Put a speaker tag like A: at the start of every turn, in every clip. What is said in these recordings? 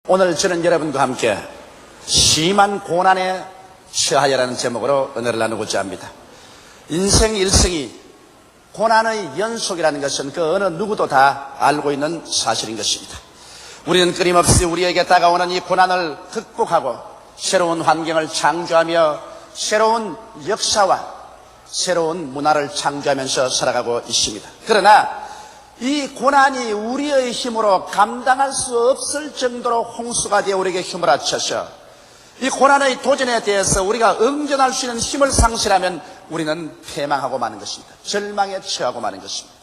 A: 오늘 저는 여러분과 함께 심한 고난에 처하여라는 제목으로 은혜를 나누고자 합니다. 인생 일생이 고난의 연속이라는 것은 그 어느 누구도 다 알고 있는 사실인 것입니다. 우리는 끊임없이 우리에게 다가오는 이 고난을 극복하고 새로운 환경을 창조하며 새로운 역사와 새로운 문화를 창조하면서 살아가고 있습니다. 그러나 이 고난이 우리의 힘으로 감당할 수 없을 정도로 홍수가 되어 우리에게 휘몰아쳐서 이 고난의 도전에 대해서 우리가 응전할 수 있는 힘을 상실하면 우리는 패망하고 마는 것입니다. 절망에 처하고 마는 것입니다.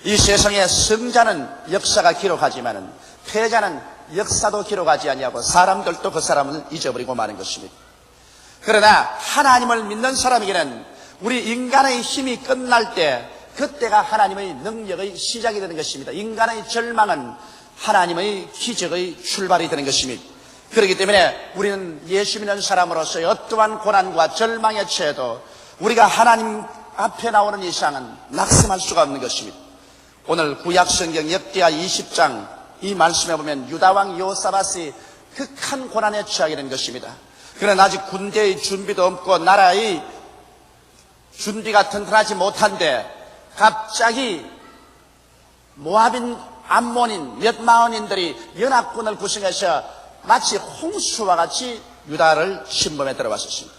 A: 이 세상에 승자는 역사가 기록하지만은 패자는 역사도 기록하지 아니하고 사람들도 그 사람을 잊어버리고 마는 것입니다. 그러나 하나님을 믿는 사람에게는 우리 인간의 힘이 끝날 때 그때가 하나님의 능력의 시작이 되는 것입니다. 인간의 절망은 하나님의 기적의 출발이 되는 것입니다. 그렇기 때문에 우리는 예수 믿는 사람으로서 어떠한 고난과 절망에 처해도 우리가 하나님 앞에 나오는 이상은 낙심할 수가 없는 것입니다. 오늘 구약성경 역대하 20장 이 말씀에 보면 유다왕 여호사밧이 극한 고난에 처하게 된 것입니다. 그러나 아직 군대의 준비도 없고 나라의 준비가 튼튼하지 못한데 갑자기 모압인, 암몬인, 몇 마흔인들이 연합군을 구성해서 마치 홍수와 같이 유다를 침범해 들어왔었습니다.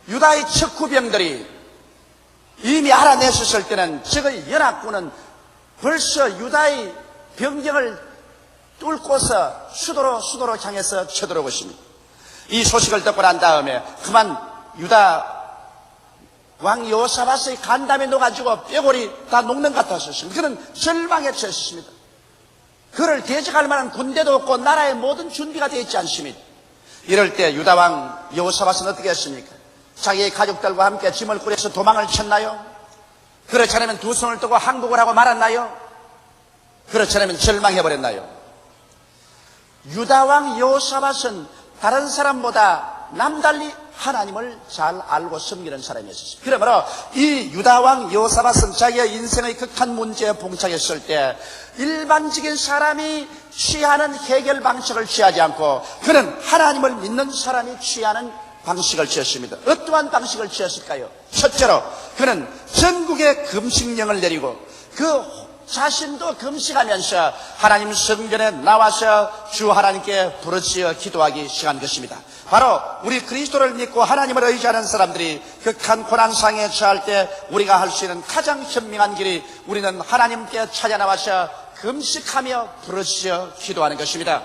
A: 유다의 척후병들이 이미 알아냈었을 때는 적의 연합군은 벌써 유다의 병경을 뚫고서 수도로 향해서 쳐들어오고 있습니다. 이 소식을 듣고 난 다음에 그만 유다 왕 여호사밧의 간담에 넣어가지고 뼈골이 다 녹는 것 같았습니다. 그는 절망에 처했습니다. 그를 대적할 만한 군대도 없고 나라의 모든 준비가 되어 있지 않습니다. 이럴 때 유다 왕 여호사밧은 어떻게 했습니까? 자기의 가족들과 함께 짐을 꾸려서 도망을 쳤나요? 그렇지 않으면 두 손을 뜨고 항복을 하고 말았나요? 그렇지 않으면 절망해버렸나요? 유다 왕 여호사밧은 다른 사람보다 남달리 하나님을 잘 알고 섬기는 사람이었습니다. 그러므로 이 유다왕 여호사밧은 자기의 인생의 극한 문제에 봉착했을 때 일반적인 사람이 취하는 해결 방식을 취하지 않고 그는 하나님을 믿는 사람이 취하는 방식을 취했습니다. 어떠한 방식을 취했을까요? 첫째로 그는 전국에 금식령을 내리고 그 자신도 금식하면서 하나님 성전에 나와서 주 하나님께 부르짖어 기도하기 시작한 것입니다. 바로 우리 그리스도를 믿고 하나님을 의지하는 사람들이 극한 고난상에 처할 때 우리가 할 수 있는 가장 현명한 길이 우리는 하나님께 찾아나와서 금식하며 부르짖어 기도하는 것입니다.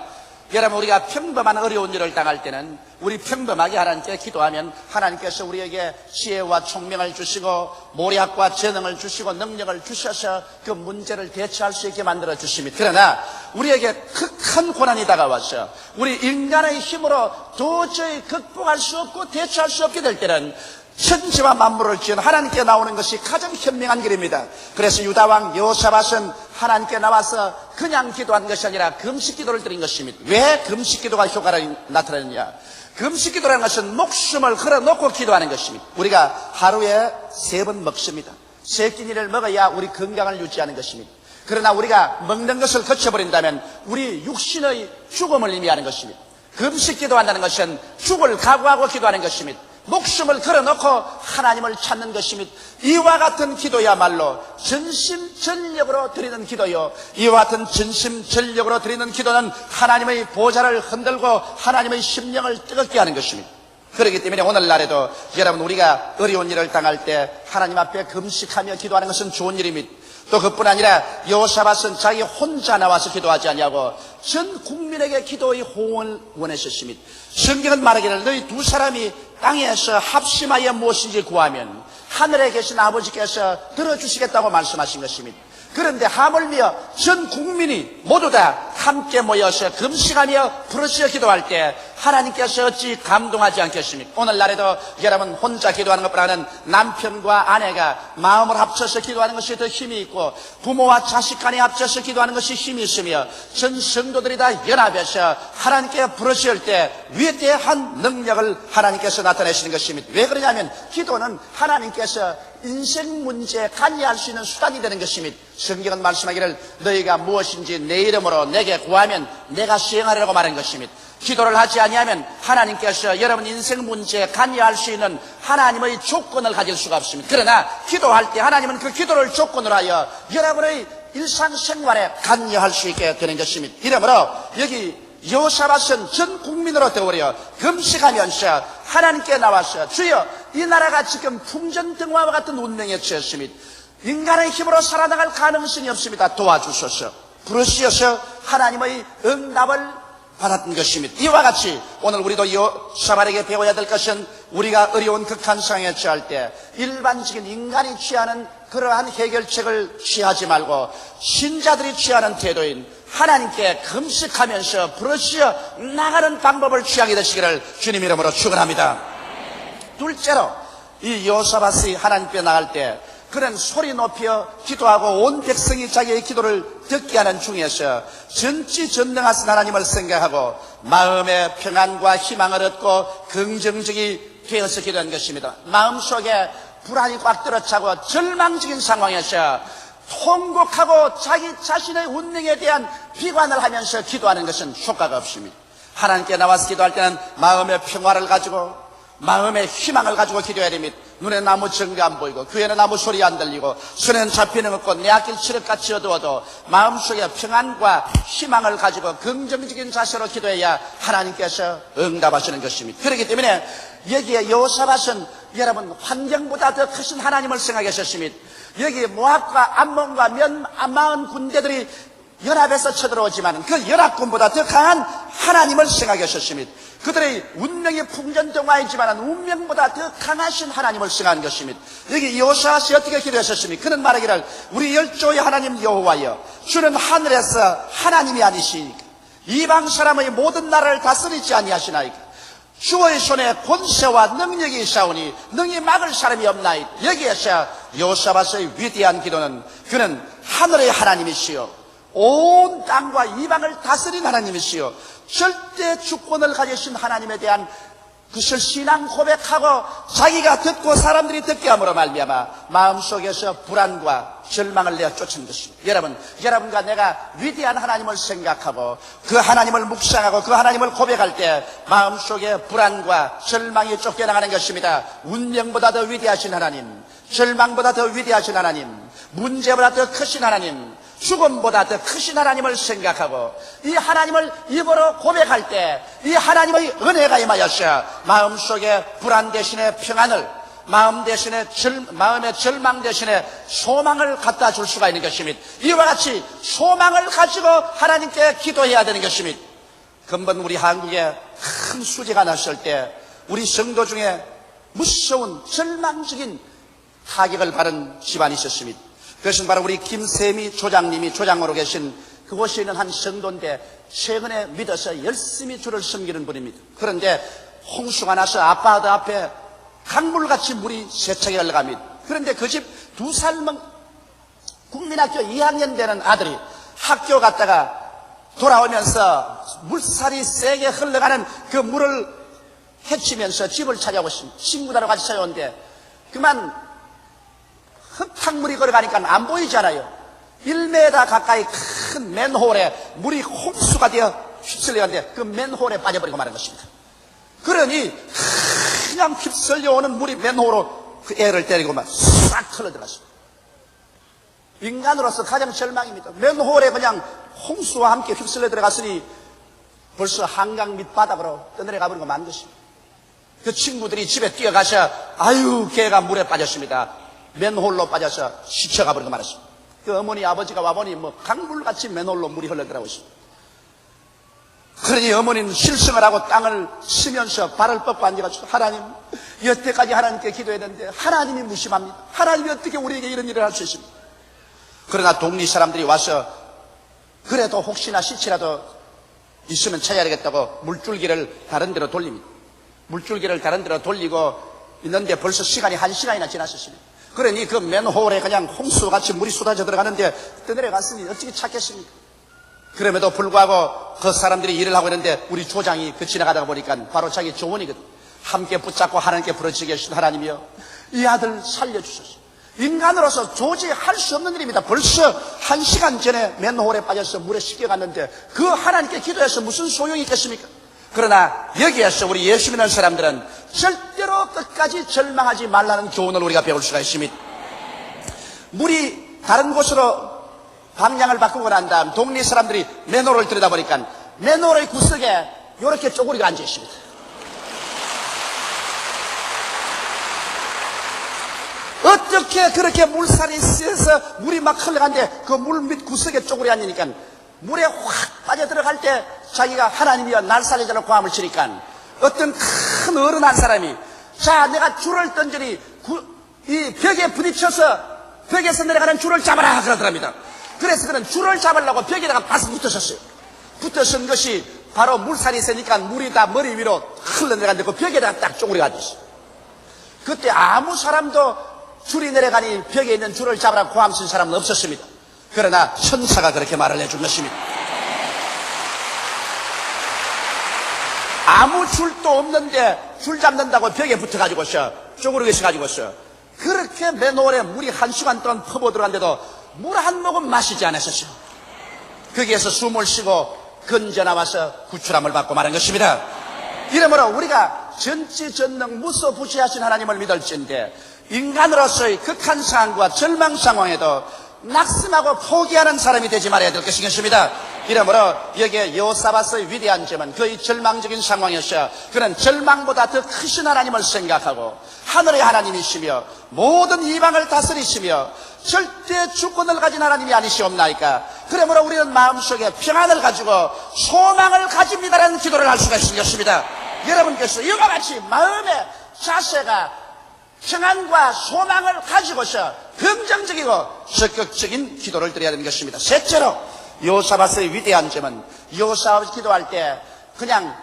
A: 여러분, 우리가 평범한 어려운 일을 당할 때는 우리 평범하게 하나님께 기도하면 하나님께서 우리에게 지혜와 총명을 주시고 모략과 재능을 주시고 능력을 주셔서 그 문제를 대처할 수 있게 만들어 주십니다. 그러나 우리에게 극한 고난이 다가와서 우리 인간의 힘으로 도저히 극복할 수 없고 대처할 수 없게 될 때는 천지와 만물을 지은 하나님께 나오는 것이 가장 현명한 길입니다. 그래서 유다왕 여호사밧은 하나님께 나와서 그냥 기도한 것이 아니라 금식 기도를 드린 것입니다. 왜 금식 기도가 효과가 나타나느냐? 금식 기도라는 것은 목숨을 걸어놓고 기도하는 것입니다. 우리가 하루에 3번 먹습니다. 3끼니를 먹어야 우리 건강을 유지하는 것입니다. 그러나 우리가 먹는 것을 거쳐버린다면 우리 육신의 죽음을 의미하는 것입니다. 금식 기도한다는 것은 죽을 각오하고 기도하는 것입니다. 목숨을 걸어놓고 하나님을 찾는 것입니다. 이와 같은 기도야말로 전심전력으로 드리는 기도요, 이와 같은 전심전력으로 드리는 기도는 하나님의 보좌를 흔들고 하나님의 심령을 뜨겁게 하는 것입니다. 그렇기 때문에 오늘날에도 여러분, 우리가 어려운 일을 당할 때 하나님 앞에 금식하며 기도하는 것은 좋은 일입니다. 또 그뿐 아니라 여호사밧은 자기 혼자 나와서 기도하지 아니하고 전 국민에게 기도의 호응을 원했었습니다. 성경은 말하기를 너희 두 사람이 땅에서 합심하여 무엇인지 구하면 하늘에 계신 아버지께서 들어주시겠다고 말씀하신 것입니다. 그런데 하물며 전 국민이 모두 다 함께 모여서 금식하며 부르짖어 기도할 때 하나님께서 어찌 감동하지 않겠습니까? 오늘날에도 여러분 혼자 기도하는 것보다는 남편과 아내가 마음을 합쳐서 기도하는 것이 더 힘이 있고 부모와 자식 간에 합쳐서 기도하는 것이 힘이 있으며 전 성도들이 다 연합해서 하나님께 부르실 때 위대한 능력을 하나님께서 나타내시는 것입니다. 왜 그러냐면 기도는 하나님께서 인생 문제에 관여할 수 있는 수단이 되는 것입니다. 성경은 말씀하기를 너희가 무엇인지 내 이름으로 내게 구하면 내가 수행하리라고 말한 것입니다. 기도를 하지 아니하면 하나님께서 여러분 인생 문제에 관여할 수 있는 하나님의 조건을 가질 수가 없습니다. 그러나 기도할 때 하나님은 그 기도를 조건으로 하여 여러분의 일상생활에 관여할 수 있게 되는 것입니다. 이러므로 여기 여호사밧은 전 국민으로 되어버려 금식하면서 하나님께 나와서 주여 이 나라가 지금 풍전등화와 같은 운명에 처했습니다. 인간의 힘으로 살아나갈 가능성이 없습니다. 도와주소서. 부르시어서 하나님의 응답을 받았던 것입니다. 이와 같이 오늘 우리도 여호사밧에게 배워야 될 것은 우리가 어려운 극한 상황에 처할 때 일반적인 인간이 취하는 그러한 해결책을 취하지 말고 신자들이 취하는 태도인 하나님께 금식하면서 부르시어 나가는 방법을 취하게 되시기를 주님 이름으로 축원합니다. 둘째로 이 여호사밧이 하나님께 나갈 때 그는 소리 높여 기도하고 온 백성이 자기의 기도를 듣게 하는 중에서 전지전능하신 하나님을 생각하고 마음의 평안과 희망을 얻고 긍정적이 되어서 기도한 것입니다. 마음속에 불안이 꽉 들어차고 절망적인 상황에서 통곡하고 자기 자신의 운명에 대한 비관을 하면서 기도하는 것은 효과가 없습니다. 하나님께 나와서 기도할 때는 마음의 평화를 가지고 마음의 희망을 가지고 기도해야 됩니다. 눈에 나무 정가 안 보이고 귀에는 아무 소리 안 들리고 손에는 잡히는 없고 내 앞길 칠흑같이 어두워도 마음속에 평안과 희망을 가지고 긍정적인 자세로 기도해야 하나님께서 응답하시는 것입니다. 그렇기 때문에 여기에 여호사밧은 여러분 환경보다 더 크신 하나님을 생각하셨습니다. 여기 모압과 암몬과 마흔 군대들이 연합해서 쳐들어오지만 그 연합군보다 더 강한 하나님을 생각하셨습니다. 그들의 운명이 풍전등화이지만 운명보다 더 강하신 하나님을 생각한 것입니다. 여기 여호사밧이 어떻게 기도하셨습니까? 그는 말하기를 우리 열조의 하나님 여호와여 주는 하늘에서 하나님이 아니시니까 이방 사람의 모든 나라를 다스리지 아니하시나이까 주의 손에 권세와 능력이 있사오니 능히 막을 사람이 없나이다. 여기에서 여호사밧의 위대한 기도는 그는 하늘의 하나님이시여 온 땅과 이방을 다스린 하나님이시여 절대 주권을 가지신 하나님에 대한 그것을 신앙 고백하고 자기가 듣고 사람들이 듣게 함으로 말미암아 마음속에서 불안과 절망을 내어 쫓은 것입니다. 여러분과 내가 위대한 하나님을 생각하고 그 하나님을 묵상하고 그 하나님을 고백할 때 마음속에 불안과 절망이 쫓겨나가는 것입니다. 운명보다 더 위대하신 하나님, 절망보다 더 위대하신 하나님, 문제보다 더 크신 하나님, 죽음보다 더 크신 하나님을 생각하고 이 하나님을 입으로 고백할 때 이 하나님의 은혜가 임하여서 마음속에 불안 대신에 평안을 마음의 절망 대신에 소망을 갖다 줄 수가 있는 것입니다. 이와 같이 소망을 가지고 하나님께 기도해야 되는 것입니다. 근본 우리 한국에 큰 수재가 났을 때 우리 성도 중에 무서운 절망적인 타격을 받은 집안이 있었습니다. 그것은 바로 우리 김세미 조장님이 조장으로 계신 그곳에 있는 한 성도인데 최근에 믿어서 열심히 주를 섬기는 분입니다. 그런데 홍수가 나서 아파트 앞에 강물같이 물이 세차게 흘러갑니다. 그런데 그 집 2살 국민학교 2학년 되는 아들이 학교 갔다가 돌아오면서 물살이 세게 흘러가는 그 물을 헤치면서 집을 찾아오고 있습니다. 친구들하고 같이 찾아오는데 그만 흙탕물이 걸어가니까 안 보이잖아요. 1m 가까이 큰 맨홀에 물이 홍수가 되어 휩쓸려가는데 그 맨홀에 빠져버리고 마는 것입니다. 그러니 그냥 휩쓸려오는 물이 맨홀로 그 애를 때리고 막 싹 흘러들어갔습니다. 인간으로서 가장 절망입니다. 맨홀에 그냥 홍수와 함께 휩쓸려 들어갔으니 벌써 한강 밑바닥으로 떠내려가 버리고 만 것입니다. 그 친구들이 집에 뛰어가서 아유 걔가 물에 빠졌습니다. 맨홀로 빠져서 시쳐가 버리고 말았습니다. 그 어머니 아버지가 와보니 강물같이 맨홀로 물이 흘러들어가고 있습니다. 그러니 어머니는 실성을 하고 땅을 치면서 발을 뻗고 앉아가지고 하나님 여태까지 하나님께 기도해야 되는데 하나님이 무심합니다. 하나님이 어떻게 우리에게 이런 일을 할 수 있습니까? 그러나 동리 사람들이 와서 그래도 혹시나 시치라도 있으면 찾아야 되겠다고 물줄기를 다른 데로 돌립니다. 물줄기를 다른 데로 돌리고 있는데 벌써 시간이 1시간이나 지났었습니다. 그러니 그 맨홀에 그냥 홍수같이 물이 쏟아져 들어가는데 떠내려갔으니 어떻게 찾겠습니까? 그럼에도 불구하고 그 사람들이 일을 하고 있는데 우리 조장이 그 지나가다가 보니까 바로 자기 조언이거든. 함께 붙잡고 하나님께 부르짖게 하신 하나님이여, 이 아들 살려주소서. 인간으로서 도저히 할 수 없는 일입니다. 벌써 1시간 전에 맨홀에 빠져서 물에 씻겨갔는데 그 하나님께 기도해서 무슨 소용이 있겠습니까? 그러나 여기에서 우리 예수 믿는 사람들은 절대로 끝까지 절망하지 말라는 교훈을 우리가 배울 수가 있습니다. 물이 다른 곳으로 방향을 바꾸고 난 다음 동네 사람들이 맨홀을 들여다보니까 맨홀의 구석에 이렇게 쪼그리가 앉아 있습니다. 어떻게 그렇게 물살이 세서 물이 막 흘러가는데 그 물 밑 구석에 쪼그리 앉으니까 물에 확 빠져들어갈 때 자기가 하나님이여 날 살려달라고 고함을 치니까 어떤 큰 어른 한 사람이 자, 내가 줄을 던지니 이 벽에 부딪혀서 벽에서 내려가는 줄을 잡아라 그러더랍니다. 그래서 그는 줄을 잡으려고 벽에다가 바스 붙으셨어요. 붙으신 것이 바로 물살이 세니까 물이 다 머리 위로 흘러내려가는데 그 벽에다가 딱 쪼그리가 앉았어요. 그때 아무 사람도 줄이 내려가니 벽에 있는 줄을 잡으라고 고함 쓴 사람은 없었습니다. 그러나 천사가 그렇게 말을 해준 것입니다. 아무 줄도 없는데 줄 잡는다고 벽에 붙어가지고서 쪼그리고 있어가지고서 그렇게 맨홀에 물이 1시간 동안 퍼부 들어간데도 물 한 모금 마시지 않았었어요. 거기에서 숨을 쉬고 건져 나와서 구출함을 받고 말한 것입니다. 이러므로 우리가 전지전능 무소부지하신 하나님을 믿을진데 인간으로서의 극한 상황과 절망 상황에도 낙심하고 포기하는 사람이 되지 말아야 될 것이겠습니다. 이러므로 여기에 여호사밧의 위대한 점은 그의 절망적인 상황에서 그는 절망보다 더 크신 하나님을 생각하고 하늘의 하나님이시며 모든 이방을 다스리시며 절대 주권을 가진 하나님이 아니시옵나이까. 그러므로 우리는 마음속에 평안을 가지고 소망을 가집니다라는 기도를 할 수가 있습니다. 여러분께서 이와 같이 마음의 자세가 평안과 소망을 가지고서 긍정적이고 적극적인 기도를 드려야 되는 것입니다. 셋째로 여호사밧의 위대한 점은 여호사밧이 기도할 때 그냥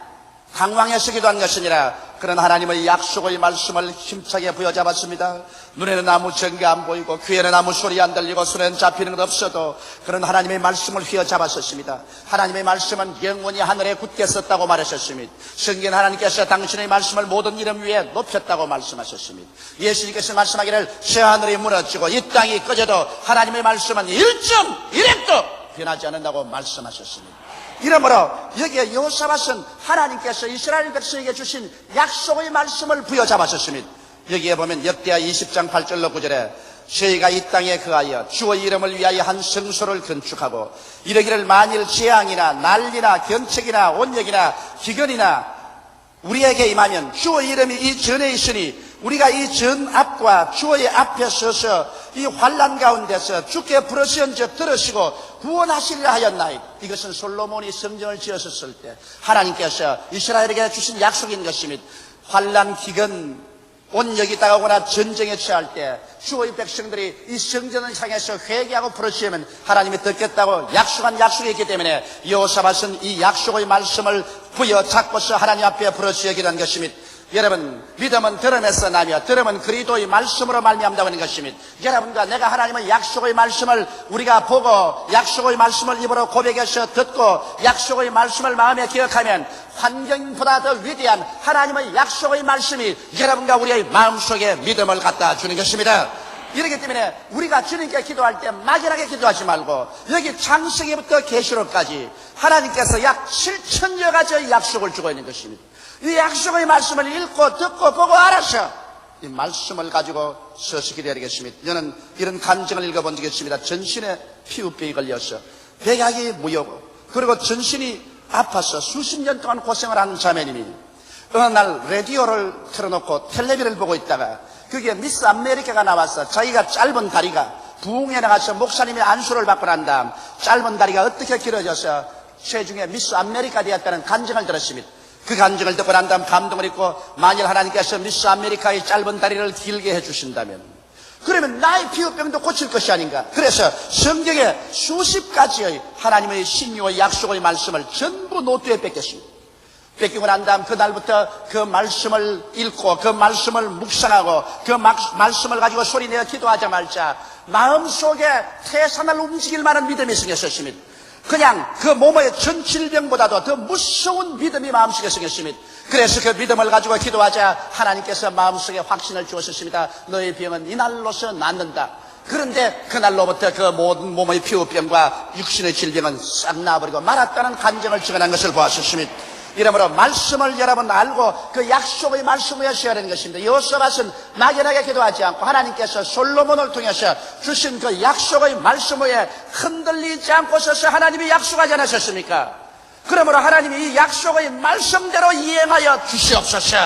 A: 당황해서 기도한 것이 아니라 그런 하나님의 약속의 말씀을 힘차게 부여잡았습니다. 눈에는 아무 증거 안 보이고 귀에는 아무 소리 안 들리고 손에는 잡히는 것 없어도 그런 하나님의 말씀을 휘어잡았었습니다. 하나님의 말씀은 영원히 하늘에 굳게 섰다고 말하셨습니다. 성경 하나님께서 당신의 말씀을 모든 이름 위에 높였다고 말씀하셨습니다. 예수님께서 말씀하기를 새하늘이 무너지고 이 땅이 꺼져도 하나님의 말씀은 1.1핵도 변하지 않는다고 말씀하셨습니다. 이러므로 여기에 여호사밧은 하나님께서 이스라엘 백성에게 주신 약속의 말씀을 부여잡았습니다. 여기에 보면 역대하 20장 8절로 9절에 저희가 이 땅에 거하여 주의 이름을 위하여 한 성소를 건축하고 이러기를 만일 재앙이나 난리나 견책이나 온역이나 기근이나 우리에게 임하면 주의 이름이 이 전에 있으니 우리가 이 전 앞과 주의 앞에 서서 이 환난 가운데서 주께 부르시언즉 들으시고 구원하시리라 하였나이다. 이것은 솔로몬이 성전을 지었을 때 하나님께서 이스라엘에게 주신 약속인 것입니다. 환난 기근 온역이 다가오거나 전쟁에 처할 때 주의 백성들이 이 성전을 향해서 회개하고 부르시면 하나님이 듣겠다고 약속한 약속이 있기 때문에 여호사밧은 이 약속의 말씀을 부여잡고서 하나님 앞에 부르짖어 기도한 것입니다. 여러분, 믿음은 들음에서 나며 들음은 그리스도의 말씀으로 말미암다고 하는 것입니다. 여러분과 내가 하나님의 약속의 말씀을 우리가 보고 약속의 말씀을 입으로 고백해서 듣고 약속의 말씀을 마음에 기억하면 환경보다 더 위대한 하나님의 약속의 말씀이 여러분과 우리의 마음속에 믿음을 갖다 주는 것입니다. 이렇기 때문에 우리가 주님께 기도할 때 막연하게 기도하지 말고 여기 창세기부터 계시록까지 하나님께서 약 7천여 가지의 약속을 주고 있는 것입니다. 이 약속의 말씀을 읽고 듣고 보고 알아서 이 말씀을 가지고 서서 기도해야 되겠습니다. 저는 이런 간증을 읽어본 적이 있습니다. 전신에 피부병이 걸려서 백약이 무효고 그리고 전신이 아파서 수십 년 동안 고생을 하는 자매님이 어느 날 라디오를 틀어놓고 텔레비를 보고 있다가 그게 미스 아메리카가 나와서 자기가 짧은 다리가 부흥에 나가서 목사님의 안수를 받고 난 다음 짧은 다리가 어떻게 길어져서 최중에 미스 아메리카 되었다는 간증을 들었습니다. 그 간증을 듣고 난 다음 감동을 입고 만일 하나님께서 미스 아메리카의 짧은 다리를 길게 해주신다면 그러면 나의 피부병도 고칠 것이 아닌가. 그래서 성경에 수십 가지의 하나님의 신유의 약속의 말씀을 전부 노트에 뺏겼습니다. 뺏기고 난 다음 그날부터 그 말씀을 읽고 그 말씀을 묵상하고 그 말씀을 가지고 소리내어 기도하자마자 마음속에 태산을 움직일 만한 믿음이 생겼습니다. 그냥 그 몸의 전 질병보다도 더 무서운 믿음이 마음속에 생겼습니다. 그래서 그 믿음을 가지고 기도하자 하나님께서 마음속에 확신을 주었습니다. 너의 병은 이날로서 낫는다. 그런데 그날로부터 그 모든 몸의 피부병과 육신의 질병은 싹 나아버리고 말았다는 간증을 증언한 것을 보았습니다. 이러므로 말씀을 여러분 알고 그 약속의 말씀을 하셔야 하는 것입니다. 여호사밧은 막연하게 기도하지 않고 하나님께서 솔로몬을 통해서 주신 그 약속의 말씀 위에 흔들리지 않고 서서 하나님이 약속하지 않으셨습니까? 그러므로 하나님이 이 약속의 말씀대로 이행하여 주시옵소서.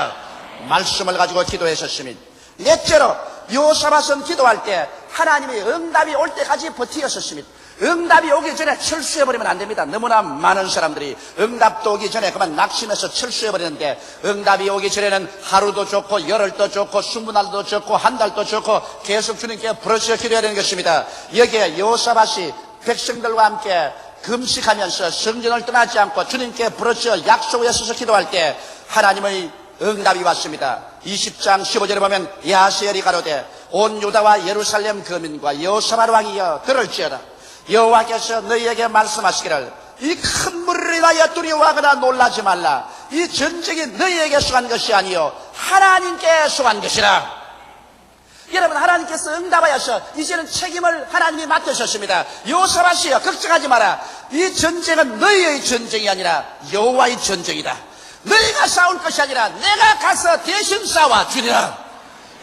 A: 말씀을 가지고 기도했었습니다. 넷째로 여호사밧은 기도할 때 하나님의 응답이 올 때까지 버티었습니다. 응답이 오기 전에 철수해버리면 안 됩니다. 너무나 많은 사람들이 응답도 오기 전에 그만 낙심해서 철수해버리는데, 응답이 오기 전에는 하루도 좋고 열흘도 좋고 20날도 좋고 한 달도 좋고 계속 주님께 부르짖어 기도해야 되는 것입니다. 여기에 여호사밧이 백성들과 함께 금식하면서 성전을 떠나지 않고 주님께 부르짖어 약속에 서서 기도할 때 하나님의 응답이 왔습니다. 20장 15절에 보면 야하시엘이 가로되 온 유다와 예루살렘 거민과 여호사밧 왕이여 들을지어다. 여호와께서 너희에게 말씀하시기를 이 큰 무리를 인하여 두려워하거나 놀라지 말라. 이 전쟁이 너희에게 속한 것이 아니요 하나님께 속한 것이라. 여러분, 하나님께서 응답하여서 이제는 책임을 하나님이 맡으셨습니다. 여호사밧이여 걱정하지 마라. 이 전쟁은 너희의 전쟁이 아니라 여호와의 전쟁이다. 너희가 싸울 것이 아니라 내가 가서 대신 싸워 주리라.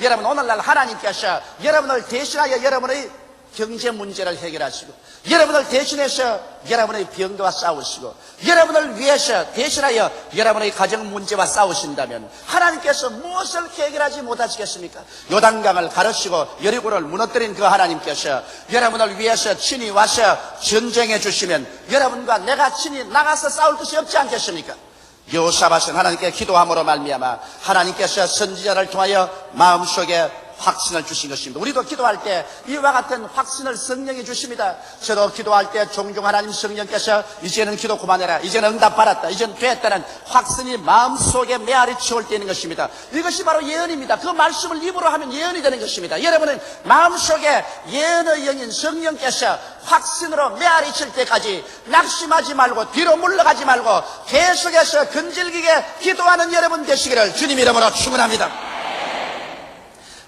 A: 여러분, 오늘날 하나님께서 여러분을 대신하여 여러분의 경제 문제를 해결하시고, 여러분을 대신해서 여러분의 병도와 싸우시고, 여러분을 위해서 대신하여 여러분의 가정 문제와 싸우신다면 하나님께서 무엇을 해결하지 못하시겠습니까? 요단강을 가르시고 여리고를 무너뜨린 그 하나님께서 여러분을 위해서 친히 와서 전쟁해 주시면 여러분과 내가 친히 나가서 싸울 것이 없지 않겠습니까? 여호사밧은 하나님께 기도함으로 말미암아 하나님께서 선지자를 통하여 마음속에 확신을 주신 것입니다. 우리도 기도할 때 이와 같은 확신을 성령이 주십니다. 저도 기도할 때 종종 하나님 성령께서 이제는 기도 그만해라, 이제는 응답 받았다, 이제는 됐다는 확신이 마음속에 메아리 치울 때 있는 것입니다. 이것이 바로 예언입니다. 그 말씀을 입으로 하면 예언이 되는 것입니다. 여러분은 마음속에 예언의 영인 성령께서 확신으로 메아리 칠 때까지 낙심하지 말고 뒤로 물러가지 말고 계속해서 근질기게 기도하는 여러분 되시기를 주님 이름으로 축원합니다.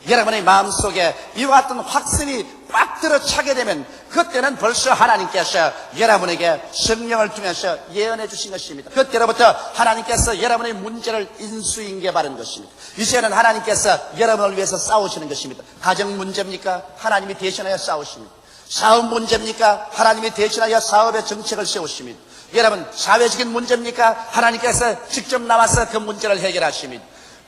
A: 여러분의 마음속에 이와 같은 확신이 빡 들어차게 되면 그때는 벌써 하나님께서 여러분에게 성령을 통해서 예언해 주신 것입니다. 그때로부터 하나님께서 여러분의 문제를 인수인계 바른 것입니다. 이제는 하나님께서 여러분을 위해서 싸우시는 것입니다. 가정 문제입니까? 하나님이 대신하여 싸우십니다. 사업 문제입니까? 하나님이 대신하여 사업의 정책을 세우십니다. 여러분, 사회적인 문제입니까? 하나님께서 직접 나와서 그 문제를 해결하십니다.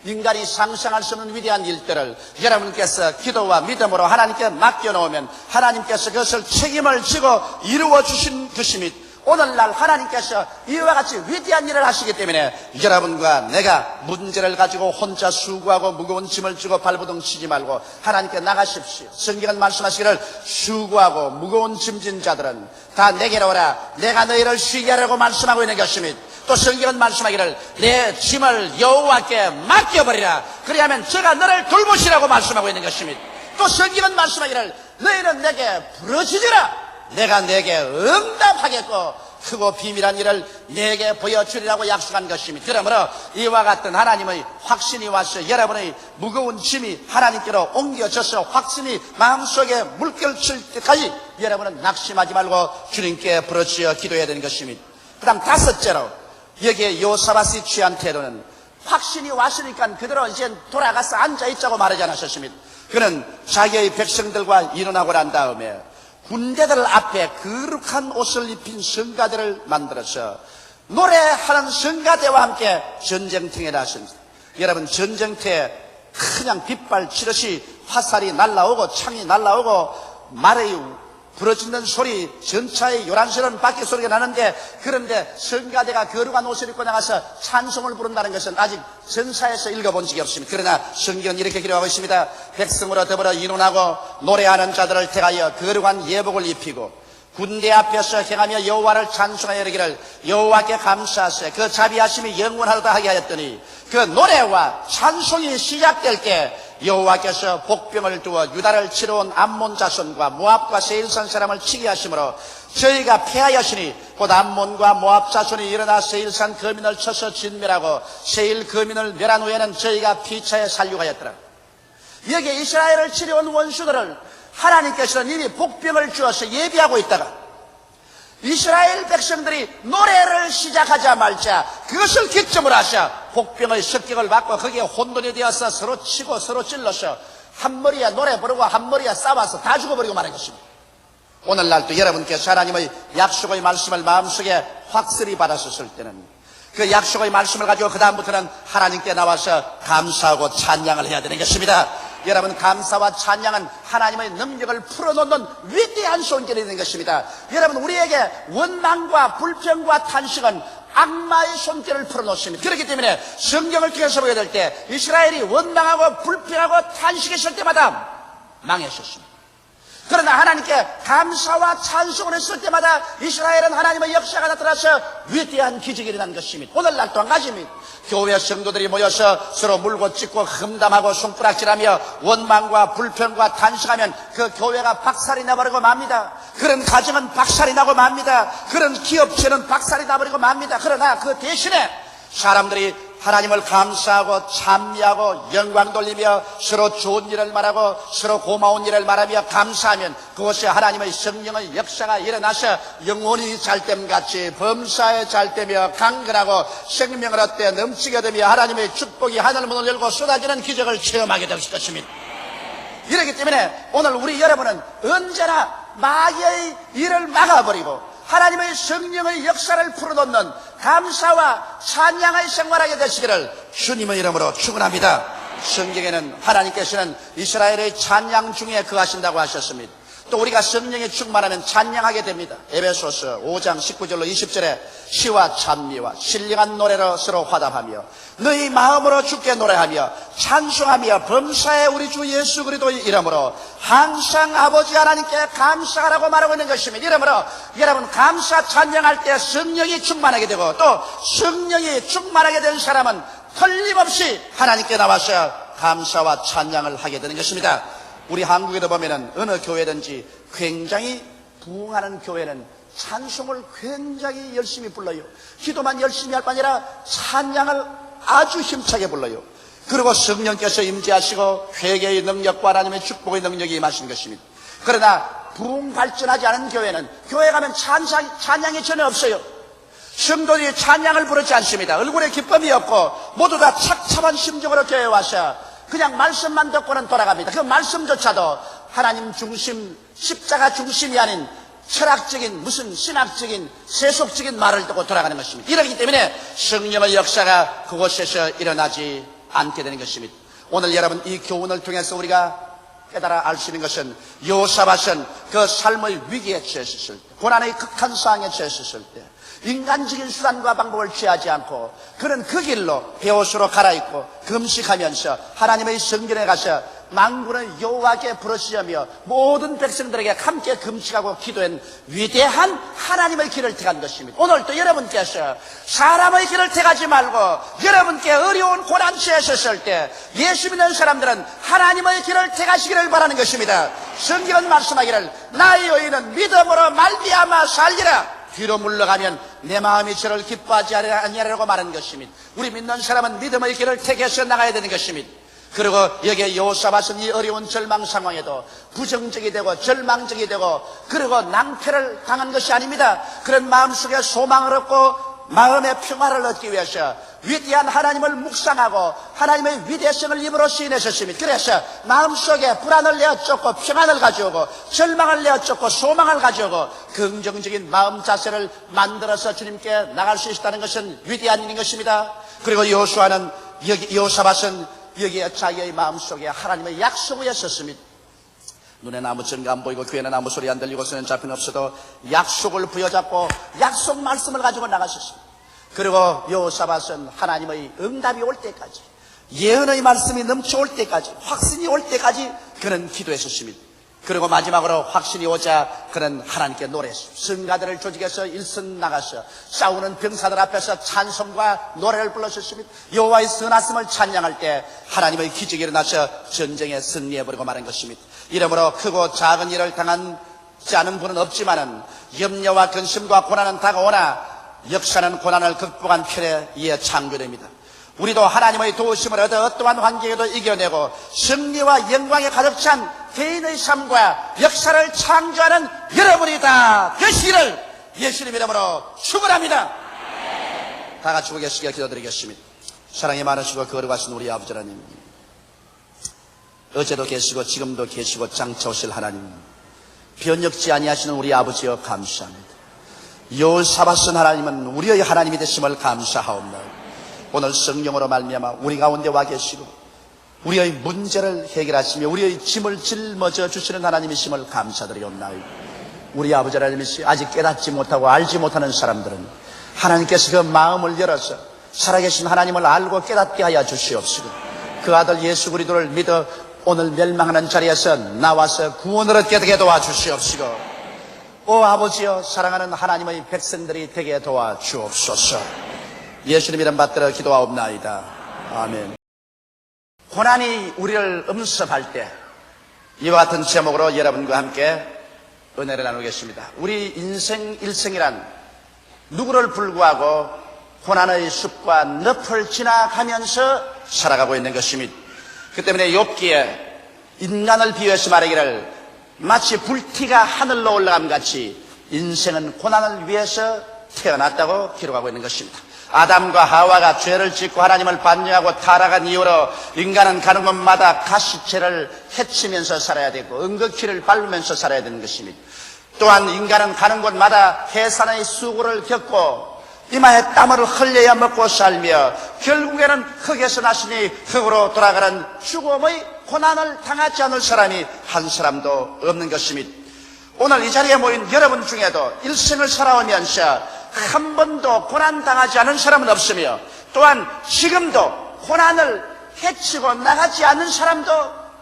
A: 인간이 상상할 수 없는 위대한 일들을 여러분께서 기도와 믿음으로 하나님께 맡겨놓으면 하나님께서 그것을 책임을 지고 이루어 주신 것입니다. 오늘날 하나님께서 이와 같이 위대한 일을 하시기 때문에 여러분과 내가 문제를 가지고 혼자 수고하고 무거운 짐을 지고 발버둥 치지 말고 하나님께 나가십시오. 성경은 말씀하시기를 수고하고 무거운 짐진 자들은 다 내게로 오라, 내가 너희를 쉬게 하라고 말씀하고 있는 것입니다. 또 성경은 말씀하기를 내 짐을 여호와께 맡겨버리라, 그리하면 저가 너를 돌보시라고 말씀하고 있는 것입니다. 또 성경은 말씀하기를 너희는 내게 부르짖으라, 내가 내게 응답하겠고 크고 비밀한 일을 내게 보여주리라고 약속한 것입니다. 그러므로 이와 같은 하나님의 확신이 와서 여러분의 무거운 짐이 하나님께로 옮겨져서 확신이 마음속에 물결칠 때까지 여러분은 낙심하지 말고 주님께 부르짖어 기도해야 되는 것입니다. 그 다음 다섯째로, 여기에 여호사밧이 취한 태도는 확신이 왔으니까 그대로 이제 돌아가서 앉아있자고 말하지 않으셨습니다. 그는 자기의 백성들과 일어나고 난 다음에 군대들 앞에 거룩한 옷을 입힌 성가대를 만들어서 노래하는 성가대와 함께 전쟁터에 나섰습니다. 여러분, 전쟁터에 그냥 빗발 치듯이 화살이 날라오고 창이 날라오고 말의 부러지는 소리, 전차의 요란스러운 바퀴 소리가 나는데, 그런데 성가대가 거룩한 옷을 입고 나가서 찬송을 부른다는 것은 아직 전사에서 읽어본 적이 없습니다. 그러나 성경은 이렇게 기록하고 있습니다. 백성으로 더불어 의논하고 노래하는 자들을 택하여 거룩한 예복을 입히고 군대 앞에서 행하며 여호와를 찬송하여 이르기를 여호와께 감사하세 그 자비하심이 영원하도다 하게 하였더니, 그 노래와 찬송이 시작될 때 여호와께서 복병을 두어 유다를 치러 온 암몬 자손과 모압과 세일산 사람을 치게 하심으로 저희가 패하였으니 곧 암몬과 모압 자손이 일어나 세일산 거민을 쳐서 진멸하고 세일 거민을 멸한 후에는 저희가 피차에 살육하였더라. 여기에 이스라엘을 치러 온 원수들을 하나님께서는 이미 복병을 주어서 예비하고 있다가 이스라엘 백성들이 노래를 시작하자마자 그것을 기점으로 하셔 복병의 습격을 받고 거기에 혼돈이 되어서 서로 치고 서로 찔러서 한 머리에 노래 부르고 한 머리에 싸워서 다 죽어버리고 말한 것입니다. 오늘날도 여러분께서 하나님의 약속의 말씀을 마음속에 확실히 받았을 때는 그 약속의 말씀을 가지고 그 다음부터는 하나님께 나와서 감사하고 찬양을 해야 되는 것입니다. 여러분, 감사와 찬양은 하나님의 능력을 풀어놓는 위대한 손길이 되는 것입니다. 여러분, 우리에게 원망과 불평과 탄식은 악마의 손길을 풀어놓습니다. 그렇기 때문에 성경을 통해서 보게 될 때 이스라엘이 원망하고 불평하고 탄식했을 때마다 망했었습니다. 그러나 하나님께 감사와 찬송을 했을 때마다 이스라엘은 하나님의 역사가 나타나서 위대한 기적이 일어난 것입니다. 오늘날도 한 가지입니다. 교회 성도들이 모여서 서로 물고 찢고 흠담하고 손가락질하며 원망과 불평과 탄식하면 그 교회가 박살이 나버리고 맙니다. 그런 가정은 박살이 나고 맙니다. 그런 기업체는 박살이 나버리고 맙니다. 그러나 그 대신에 사람들이 하나님을 감사하고 찬미하고 영광 돌리며 서로 좋은 일을 말하고 서로 고마운 일을 말하며 감사하면 그것이 하나님의 성령의 역사가 일어나서 영혼이 잘됨같이 범사에 잘되며 강건하고 생명을 얻되 넘치게 되며 하나님의 축복이 하늘문을 열고 쏟아지는 기적을 체험하게 될 것입니다. 이렇기 때문에 오늘 우리 여러분은 언제나 마귀의 일을 막아버리고 하나님의 성령의 역사를 풀어놓는 감사와 찬양의 생활하게 되시기를 주님의 이름으로 축원합니다. 성경에는 하나님께서는 이스라엘의 찬양 중에 거하신다고 하셨습니다. 또 우리가 성령에 충만하면 찬양하게 됩니다. 에베소서 5장 19절로 20절에 시와 찬미와 신령한 노래로 서로 화답하며 너희 마음으로 주께 노래하며 찬송하며 범사에 우리 주 예수 그리스도의 이름으로 항상 아버지 하나님께 감사하라고 말하고 있는 것입니다. 이러므로 여러분, 감사 찬양할 때 성령이 충만하게 되고 또 성령이 충만하게 된 사람은 틀림없이 하나님께 나와서 감사와 찬양을 하게 되는 것입니다. 우리 한국에도 보면은 어느 교회든지 굉장히 부흥하는 교회는 찬송을 굉장히 열심히 불러요. 기도만 열심히 할 뿐 아니라 찬양을 아주 힘차게 불러요. 그리고 성령께서 임재하시고 회개의 능력과 하나님의 축복의 능력이 임하신 것입니다. 그러나 부흥 발전하지 않은 교회는 교회 가면 찬양이 전혀 없어요. 성도들이 찬양을 부르지 않습니다. 얼굴에 기쁨이 없고 모두 다 착잡한 심정으로 교회에 와서 그냥 말씀만 듣고는 돌아갑니다. 그 말씀조차도 하나님 중심, 십자가 중심이 아닌 철학적인 무슨 신학적인 세속적인 말을 듣고 돌아가는 것입니다. 이러기 때문에 성령의 역사가 그곳에서 일어나지 않게 되는 것입니다. 오늘 여러분, 이 교훈을 통해서 우리가 깨달아 알 수 있는 것은 여호사밧은 그 삶의 위기에 처했을 때, 고난의 극한 상황에 처했을 때 인간적인 수단과 방법을 취하지 않고 그는 그 길로 베옷으로 갈아입고 금식하면서 하나님의 성전에 가서 만군의 여호와께 부르시며 모든 백성들에게 함께 금식하고 기도한 위대한 하나님의 길을 택한 것입니다. 오늘도 여러분께서 사람의 길을 택하지 말고 여러분께 어려운 고난 처했을 때 예수 믿는 사람들은 하나님의 길을 택하시기를 바라는 것입니다. 성경은 말씀하기를 나의 의인은 믿음으로 말미암아 살리라. 뒤로 물러가면 내 마음이 저를 기뻐하지 아니하리라고 말하는 것입니다. 우리 믿는 사람은 믿음의 길을 택해서 나가야 되는 것입니다. 그리고 여기에 여호사밧은 이 어려운 절망 상황에도 부정적이 되고 절망적이 되고 그리고 낭패를 당한 것이 아닙니다. 그런 마음속에 소망을 얻고 마음의 평화를 얻기 위해서 위대한 하나님을 묵상하고 하나님의 위대성을 입으로 시인했었습니다. 그래서 마음속에 불안을 내어쫓고 평안을 가져오고 절망을 내어쫓고 소망을 가져오고 긍정적인 마음 자세를 만들어서 주님께 나갈 수 있다는 것은 위대한 일인 것입니다. 그리고 여호사밧은 여기에 자기의 마음속에 하나님의 약속을 했었습니다. 눈에는 아무 증거 안 보이고 귀에는 아무 소리 안 들리고 손에는 잡힘 없어도 약속을 부여잡고 약속 말씀을 가지고 나가셨습니다. 그리고 여호사밧은 하나님의 응답이 올 때까지, 예언의 말씀이 넘쳐올 때까지, 확신이 올 때까지 그는 기도했었습니다. 그리고 마지막으로 확신이 오자 그는 하나님께 노래했습니다. 성가들을 조직해서 일선 나가서 싸우는 병사들 앞에서 찬송과 노래를 불렀었습니다. 여호와의 선하심을 찬양할 때 하나님의 기적이 일어나서 전쟁에 승리해버리고 마는 것입니다. 이러므로 크고 작은 일을 당하지 않은 분은 없지만은 염려와 근심과 고난은 다가오나 역사는 고난을 극복한 편에 의해 창조됩니다. 우리도 하나님의 도우심을 얻어 어떠한 환경에도 이겨내고 승리와 영광에 가득 찬 개인의 삶과 역사를 창조하는 여러분이 다 되시기를 예수님 이름으로 축원합니다. 다 같이 고개시켜 기도드리겠습니다. 사랑이 많으시고 거룩하신 우리 아버지 하나님, 어제도 계시고 지금도 계시고 장차 오실 하나님, 변혁지 아니하시는 우리 아버지여 감사합니다. 여호사밧은 하나님은 우리의 하나님이 되심을 감사하옵나이다. 오늘 성령으로 말미암아 우리 가운데 와 계시고 우리의 문제를 해결하시며 우리의 짐을 짊어져 주시는 하나님이심을 감사드리옵나이다. 우리 아버지 하나님이시 아직 깨닫지 못하고 알지 못하는 사람들은 하나님께서 그 마음을 열어서 살아계신 하나님을 알고 깨닫게 하여 주시옵시고, 그 아들 예수 그리스도를 믿어 오늘 멸망하는 자리에서 나와서 구원을 얻게 되게 도와주시옵시고, 오 아버지여, 사랑하는 하나님의 백성들이 되게 도와주옵소서. 예수님 이름 받들어 기도하옵나이다. 아멘. 고난이 우리를 음습할 때 이와 같은 제목으로 여러분과 함께 은혜를 나누겠습니다. 우리 인생 일생이란 누구를 불구하고 고난의 숲과 늪을 지나가면서 살아가고 있는 것입니다. 그 때문에 욥기에 인간을 비유해서 말하기를 마치 불티가 하늘로 올라감 같이 인생은 고난을 위해서 태어났다고 기록하고 있는 것입니다. 아담과 하와가 죄를 짓고 하나님을 반역하고 타락한 이후로 인간은 가는 곳마다 가시체를 헤치면서 살아야 되고 은거키를 밟으면서 살아야 되는 것입니다. 또한 인간은 가는 곳마다 해산의 수고를 겪고 이마에 땀을 흘려야 먹고 살며 결국에는 흙에서 나시니 흙으로 돌아가는 죽음의 고난을 당하지 않을 사람이 한 사람도 없는 것입니다. 오늘 이 자리에 모인 여러분 중에도 일생을 살아오면서 한 번도 고난당하지 않은 사람은 없으며 또한 지금도 고난을 헤치고 나가지 않는 사람도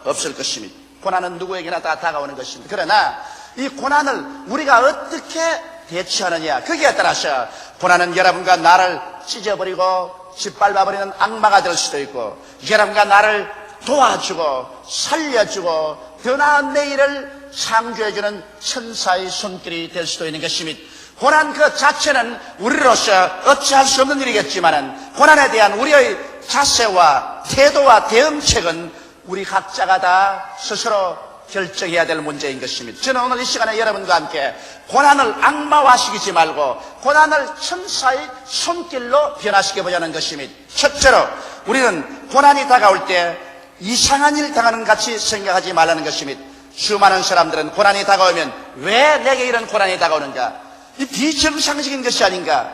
A: 없을 것입니다. 고난은 누구에게나 다 다가오는 것입니다. 그러나 이 고난을 우리가 어떻게 대처하느냐, 거기에 따라서 고난은 여러분과 나를 찢어버리고 짓밟아버리는 악마가 될 수도 있고, 여러분과 나를 도와주고 살려주고 더 나은 내일을 창조해주는 천사의 손길이 될 수도 있는 것입니다. 고난 그 자체는 우리로서 어찌할 수 없는 일이겠지만은 고난에 대한 우리의 자세와 태도와 대응책은 우리 각자가 다 스스로 결정해야 될 문제인 것입니다. 저는 오늘 이 시간에 여러분과 함께 고난을 악마화시키지 말고 고난을 천사의 손길로 변화시켜보자는 것입니다. 첫째로 우리는 고난이 다가올 때 이상한 일 당하는 같이 생각하지 말라는 것입니다. 수많은 사람들은 고난이 다가오면 왜 내게 이런 고난이 다가오는가, 이 비정상적인 것이 아닌가,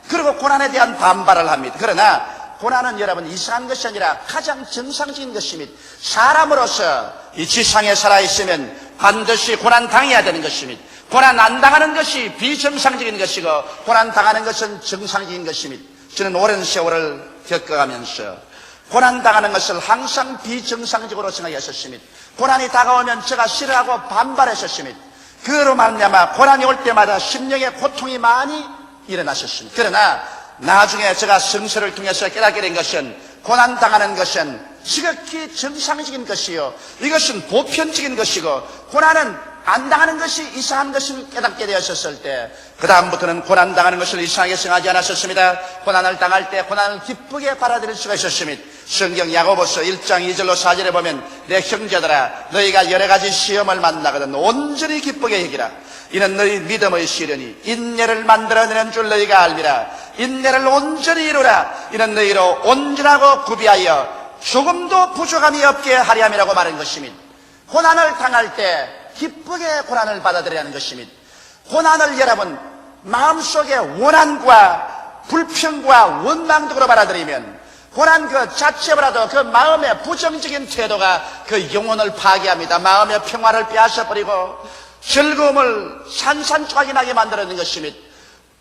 A: 그리고 고난에 대한 반발을 합니다. 그러나 고난은 여러분 이상한 것이 아니라 가장 정상적인 것입니다. 사람으로서 이 지상에 살아있으면 반드시 고난 당해야 되는 것입니다. 고난 안 당하는 것이 비정상적인 것이고 고난 당하는 것은 정상적인 것입니다. 저는 오랜 세월을 겪어가면서 고난 당하는 것을 항상 비정상적으로 생각했었습니다. 고난이 다가오면 제가 싫어하고 반발했었습니다. 그로 말미암아 고난이 올 때마다 심령의 고통이 많이 일어났었습니다. 그러나 나중에 제가 성서를 통해서 깨닫게 된 것은 고난 당하는 것은 지극히 정상적인 것이요, 이것은 보편적인 것이고 고난은 안 당하는 것이 이상한 것을 깨닫게 되었을 때 그 다음부터는 고난 당하는 것을 이상하게 생각하지 않았었습니다. 고난을 당할 때 고난을 기쁘게 받아들일 수가 있었습니다. 성경 야고보서 1장 2절로 4절에 보면 내 형제들아, 너희가 여러 가지 시험을 만나거든 온전히 기쁘게 여기라. 이는 너희 믿음의 시련이 인내를 만들어내는 줄 너희가 알미라. 인내를 온전히 이루라. 이는 너희로 온전하고 구비하여 조금도 부족함이 없게 하려 함이라고 말한 것입니다. 고난을 당할 때 기쁘게 고난을 받아들여야 하는 것입니다. 고난을 여러분 마음속에 원한과 불평과 원망적으로 받아들이면 고난 그 자체보다도 그 마음의 부정적인 태도가 그 영혼을 파괴합니다. 마음의 평화를 빼앗아버리고 즐거움을 산산조각이 나게 만들어내는 것입니다.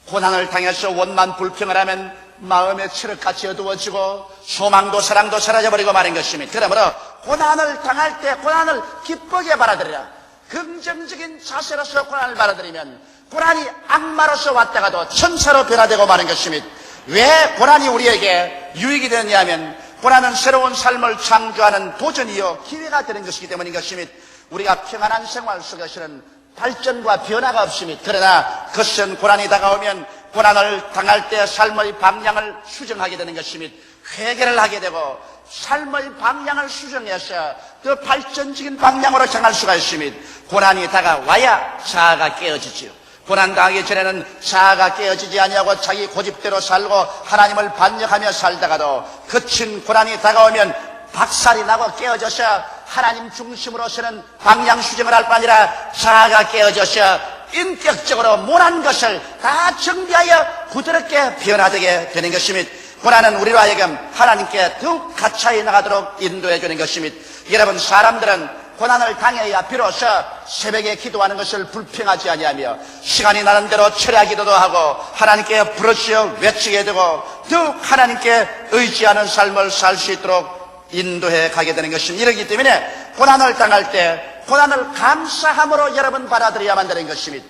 A: 고난을 당해서 원만 불평을 하면 마음의 체력같이 어두워지고 소망도 사랑도 사라져버리고 마는 것입니다. 그러므로 고난을 당할 때 고난을 기쁘게 받아들이라. 긍정적인 자세로서 고난을 받아들이면 고난이 악마로서 왔다가도 천사로 변화되고 마는 것입니다. 왜 고난이 우리에게 유익이 되느냐면 고난은 새로운 삶을 창조하는 도전이요 기회가 되는 것이기 때문인 것입니다. 우리가 평안한 생활 속에서는 발전과 변화가 없습니다. 그러나 그것은 고난이 다가오면 고난을 당할 때 삶의 방향을 수정하게 되는 것입니다. 회개를 하게 되고 삶의 방향을 수정해서 더 발전적인 방향으로 향할 수가 있습니다. 고난이 다가와야 자아가 깨어지지요. 고난당하기 전에는 자아가 깨어지지 아니하고 자기 고집대로 살고 하나님을 반역하며 살다가도 거친 고난이 다가오면 박살이 나고 깨어져서 하나님 중심으로서는 방향 수정을 할 뿐 아니라 자아가 깨어져서 인격적으로 못한 것을 다 정비하여 부드럽게 변화되게 되는 것입니다. 고난은 우리로 하여금 하나님께 더욱 가까이 나가도록 인도해 주는 것입니다. 여러분, 사람들은 고난을 당해야 비로소 새벽에 기도하는 것을 불평하지 아니하며 시간이 나는 대로 철야 기도도 하고 하나님께 부르짖어 외치게 되고 더욱 하나님께 의지하는 삶을 살 수 있도록 인도해 가게 되는 것입니다. 이러기 때문에 고난을 당할 때 고난을 감사함으로 여러분 받아들여야만 되는 것입니다.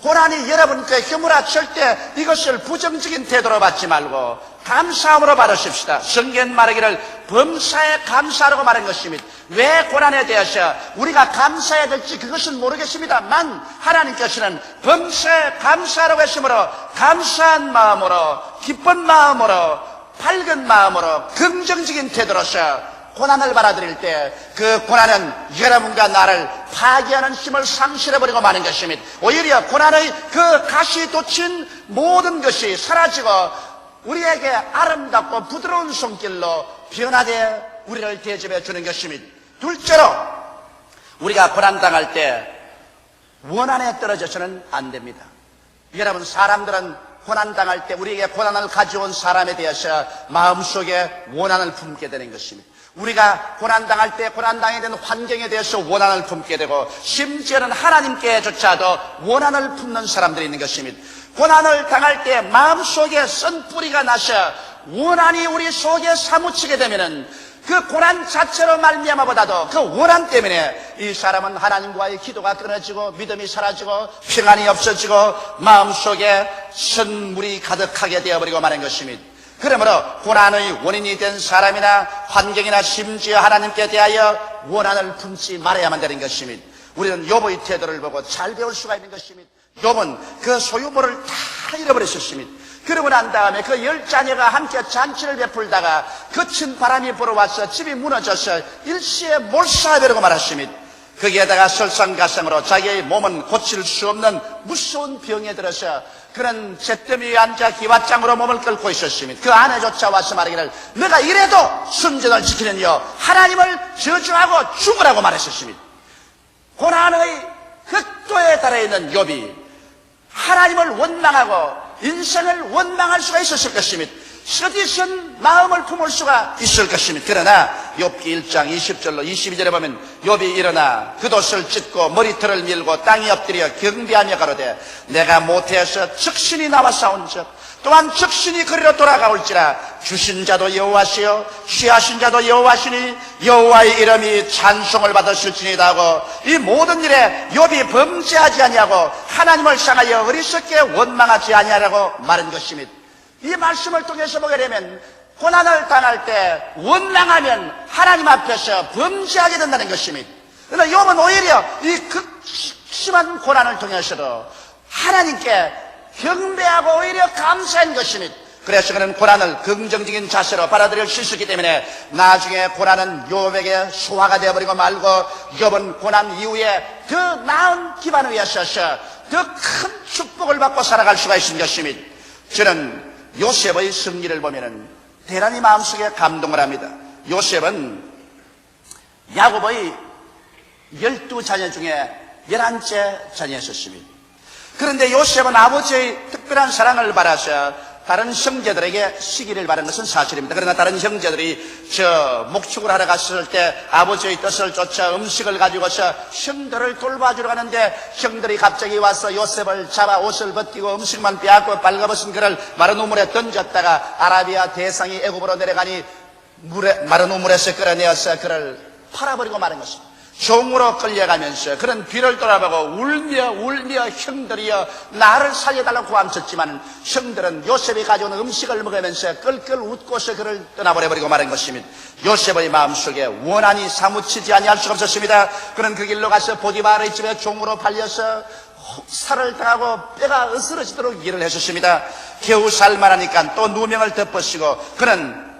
A: 고난이 여러분께 휘몰아칠 때 이것을 부정적인 태도로 받지 말고 감사함으로 받으십시다. 성경 말하기를 범사에 감사하라고 말한 것입니다. 왜 고난에 대해서 우리가 감사해야 될지 그것은 모르겠습니다만 하나님께서는 범사에 감사하라고 했으므로 감사한 마음으로 기쁜 마음으로 밝은 마음으로 긍정적인 태도로서 고난을 받아들일 때 그 고난은 여러분과 나를 파괴하는 힘을 상실해버리고 마는 것입니다. 오히려 고난의 그 가시 돋친 모든 것이 사라지고 우리에게 아름답고 부드러운 손길로 변화되어 우리를 대접해 주는 것입니다. 둘째로 우리가 고난당할 때 원한에 떨어져서는 안 됩니다. 여러분, 사람들은 고난당할 때 우리에게 고난을 가져온 사람에 대해서 마음속에 원한을 품게 되는 것입니다. 우리가 고난당할 때 고난당하게 된 환경에 대해서 원한을 품게 되고 심지어는 하나님께조차도 원한을 품는 사람들이 있는 것입니다. 고난을 당할 때 마음속에 썬 뿌리가 나서 원한이 우리 속에 사무치게 되면은 그 고난 자체로 말미암아보다도 그 원한 때문에 이 사람은 하나님과의 기도가 끊어지고 믿음이 사라지고 평안이 없어지고 마음속에 선물이 가득하게 되어버리고 마는 것입니다. 그러므로 고난의 원인이 된 사람이나 환경이나 심지어 하나님께 대하여 원한을 품지 말아야만 되는 것입니다. 우리는 욥의 태도를 보고 잘 배울 수가 있는 것입니다. 욥은 그 소유물을 다 잃어버렸었습니다. 그러고 난 다음에 그 10자녀가 함께 잔치를 베풀다가 거친 바람이 불어와서 집이 무너져서 일시에 몰살되고 말았습니다. 거기에다가 설상가상으로 자기의 몸은 고칠 수 없는 무서운 병에 들어서 그런 잿더미 위에 앉아 기왓장으로 몸을 끌고 있었습니다. 그 아내조차 와서 말하기를 내가 이래도 순전을 지키는요 하나님을 저주하고 죽으라고 말했었습니다. 고난의 극도에 달해 있는 욥이 하나님을 원망하고 인생을 원망할 수가 있었을 것입니다. 서디슨 마음을 품을 수가 있을 것입니다. 그러나 욥기 1장 20절로 22절에 보면 욥이 일어나 겉옷을 찢고 머리털을 밀고 땅에 엎드려 경배하며 가로되 내가 모태에서 적신이 나와 싸운즉 또한 적신이 그리로 돌아가올지라 주신 자도 여호와시요 취하신 자도 여호와시니 여호와의 이름이 찬송을 받으실지니이다 하고 이 모든 일에 욥이 범죄하지 아니하고 하나님을 향하여 어리석게 원망하지 아니하라고 말한 것입니다. 이 말씀을 통해서 보게 되면 고난을 당할 때 원망하면 하나님 앞에서 범죄하게 된다는 것입니다. 그러나 욥은 오히려 이 극심한 고난을 통해서도 하나님께 경배하고 오히려 감사한 것입니다. 그래서 그는 고난을 긍정적인 자세로 받아들일 수 있었기 때문에 나중에 고난은 욥에게 소화가 되어버리고 말고 욥은 고난 이후에 더 나은 기반 위에 서서 더 큰 축복을 받고 살아갈 수가 있는 것입니다. 저는 요셉의 승리를 보면은 대단히 마음속에 감동을 합니다. 요셉은 야곱의 12자녀 중에 11째 자녀였습니다. 그런데 요셉은 아버지의 특별한 사랑을 받아서 다른 형제들에게 시기를 바란 것은 사실입니다. 그러나 다른 형제들이 저 목축을 하러 갔을 때 아버지의 뜻을 쫓아 음식을 가지고서 형들을 돌봐주러 가는데 형들이 갑자기 와서 요셉을 잡아 옷을 벗기고 음식만 빼앗고 빨가벗은 그를 마른 우물에 던졌다가 아라비아 대상이 애굽으로 내려가니 마른 우물에서 끌어내어서 그를 팔아버리고 마는 것입니다. 종으로 끌려가면서 그런 뒤를 돌아보고 울며 형들이여 나를 살려달라고 고함쳤지만 형들은 요셉이 가져온 음식을 먹으면서 끌끌 웃고서 그를 떠나버려버리고 말한 것입니다. 요셉의 마음속에 원한이 사무치지 아니할 수가 없었습니다. 그는 그 길로 가서 보디바르의 집에 종으로 팔려서 살을 당하고 뼈가 으스러지도록 일을 했었습니다. 겨우 살만하니까 또 누명을 덮으시고 그는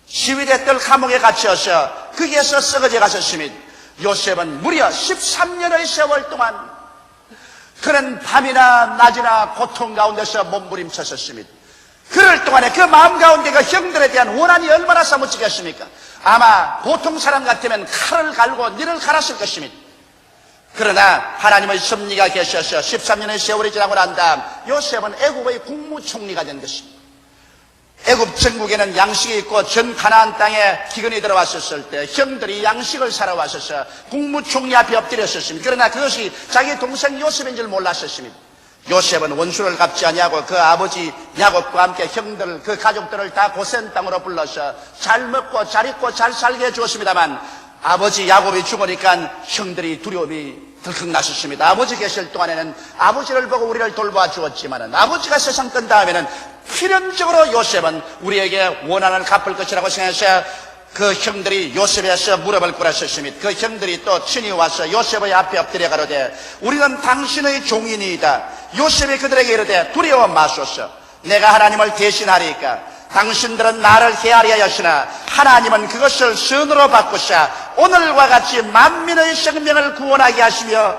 A: 시위대 뜰 감옥에 갇혀서 거기에서 썩어져 갔었습니다. 요셉은 무려 13년의 세월 동안 그는 밤이나 낮이나 고통 가운데서 몸부림쳤었습니다. 그럴 동안에 그 마음 가운데 그 형들에 대한 원한이 얼마나 사무치겠습니까? 아마 보통 사람 같으면 칼을 갈고 니를 갈았을 것입니다. 그러나 하나님의 섭리가 계셔서 13년의 세월이 지나고 난 다음 요셉은 애굽의 국무총리가 된 것입니다. 애굽 전국에는 양식이 있고 전 가나안 땅에 기근이 들어왔었을 때 형들이 양식을 사러 왔어서 국무총리 앞에 엎드렸었습니다. 그러나 그것이 자기 동생 요셉인 줄 몰랐었습니다. 요셉은 원수를 갚지 아니하고 그 아버지 야곱과 함께 형들 그 가족들을 다 고센 땅으로 불러서 잘 먹고 잘 입고 잘 살게 해주었습니다만 아버지 야곱이 죽으니까 형들이 두려움이 덜컥 나셨습니다. 아버지 계실 동안에는 아버지를 보고 우리를 돌봐 주었지만은 아버지가 세상 뜬 다음에는 필연적으로 요셉은 우리에게 원한을 갚을 것이라고 생각해서 그 형들이 요셉에서 무릎을 꿇었었습니다. 그 형들이 또 친히 와서 요셉의 앞에 엎드려 가로되 우리는 당신의 종이니이다. 요셉이 그들에게 이르되 두려워 마소서. 내가 하나님을 대신하리까 당신들은 나를 헤아려 하시나 하나님은 그것을 선으로 바꾸사 오늘과 같이 만민의 생명을 구원하게 하시며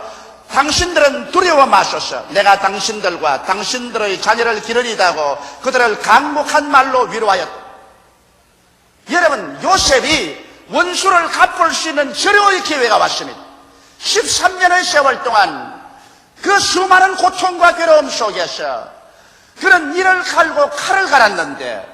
A: 당신들은 두려워 마소서. 내가 당신들과 당신들의 자녀를 기르리다고 그들을 강목한 말로 위로하였다. 여러분, 요셉이 원수를 갚을 수 있는 절호의 기회가 왔습니다. 13년의 세월 동안 그 수많은 고통과 괴로움 속에서 그런 이를 갈고 칼을 갈았는데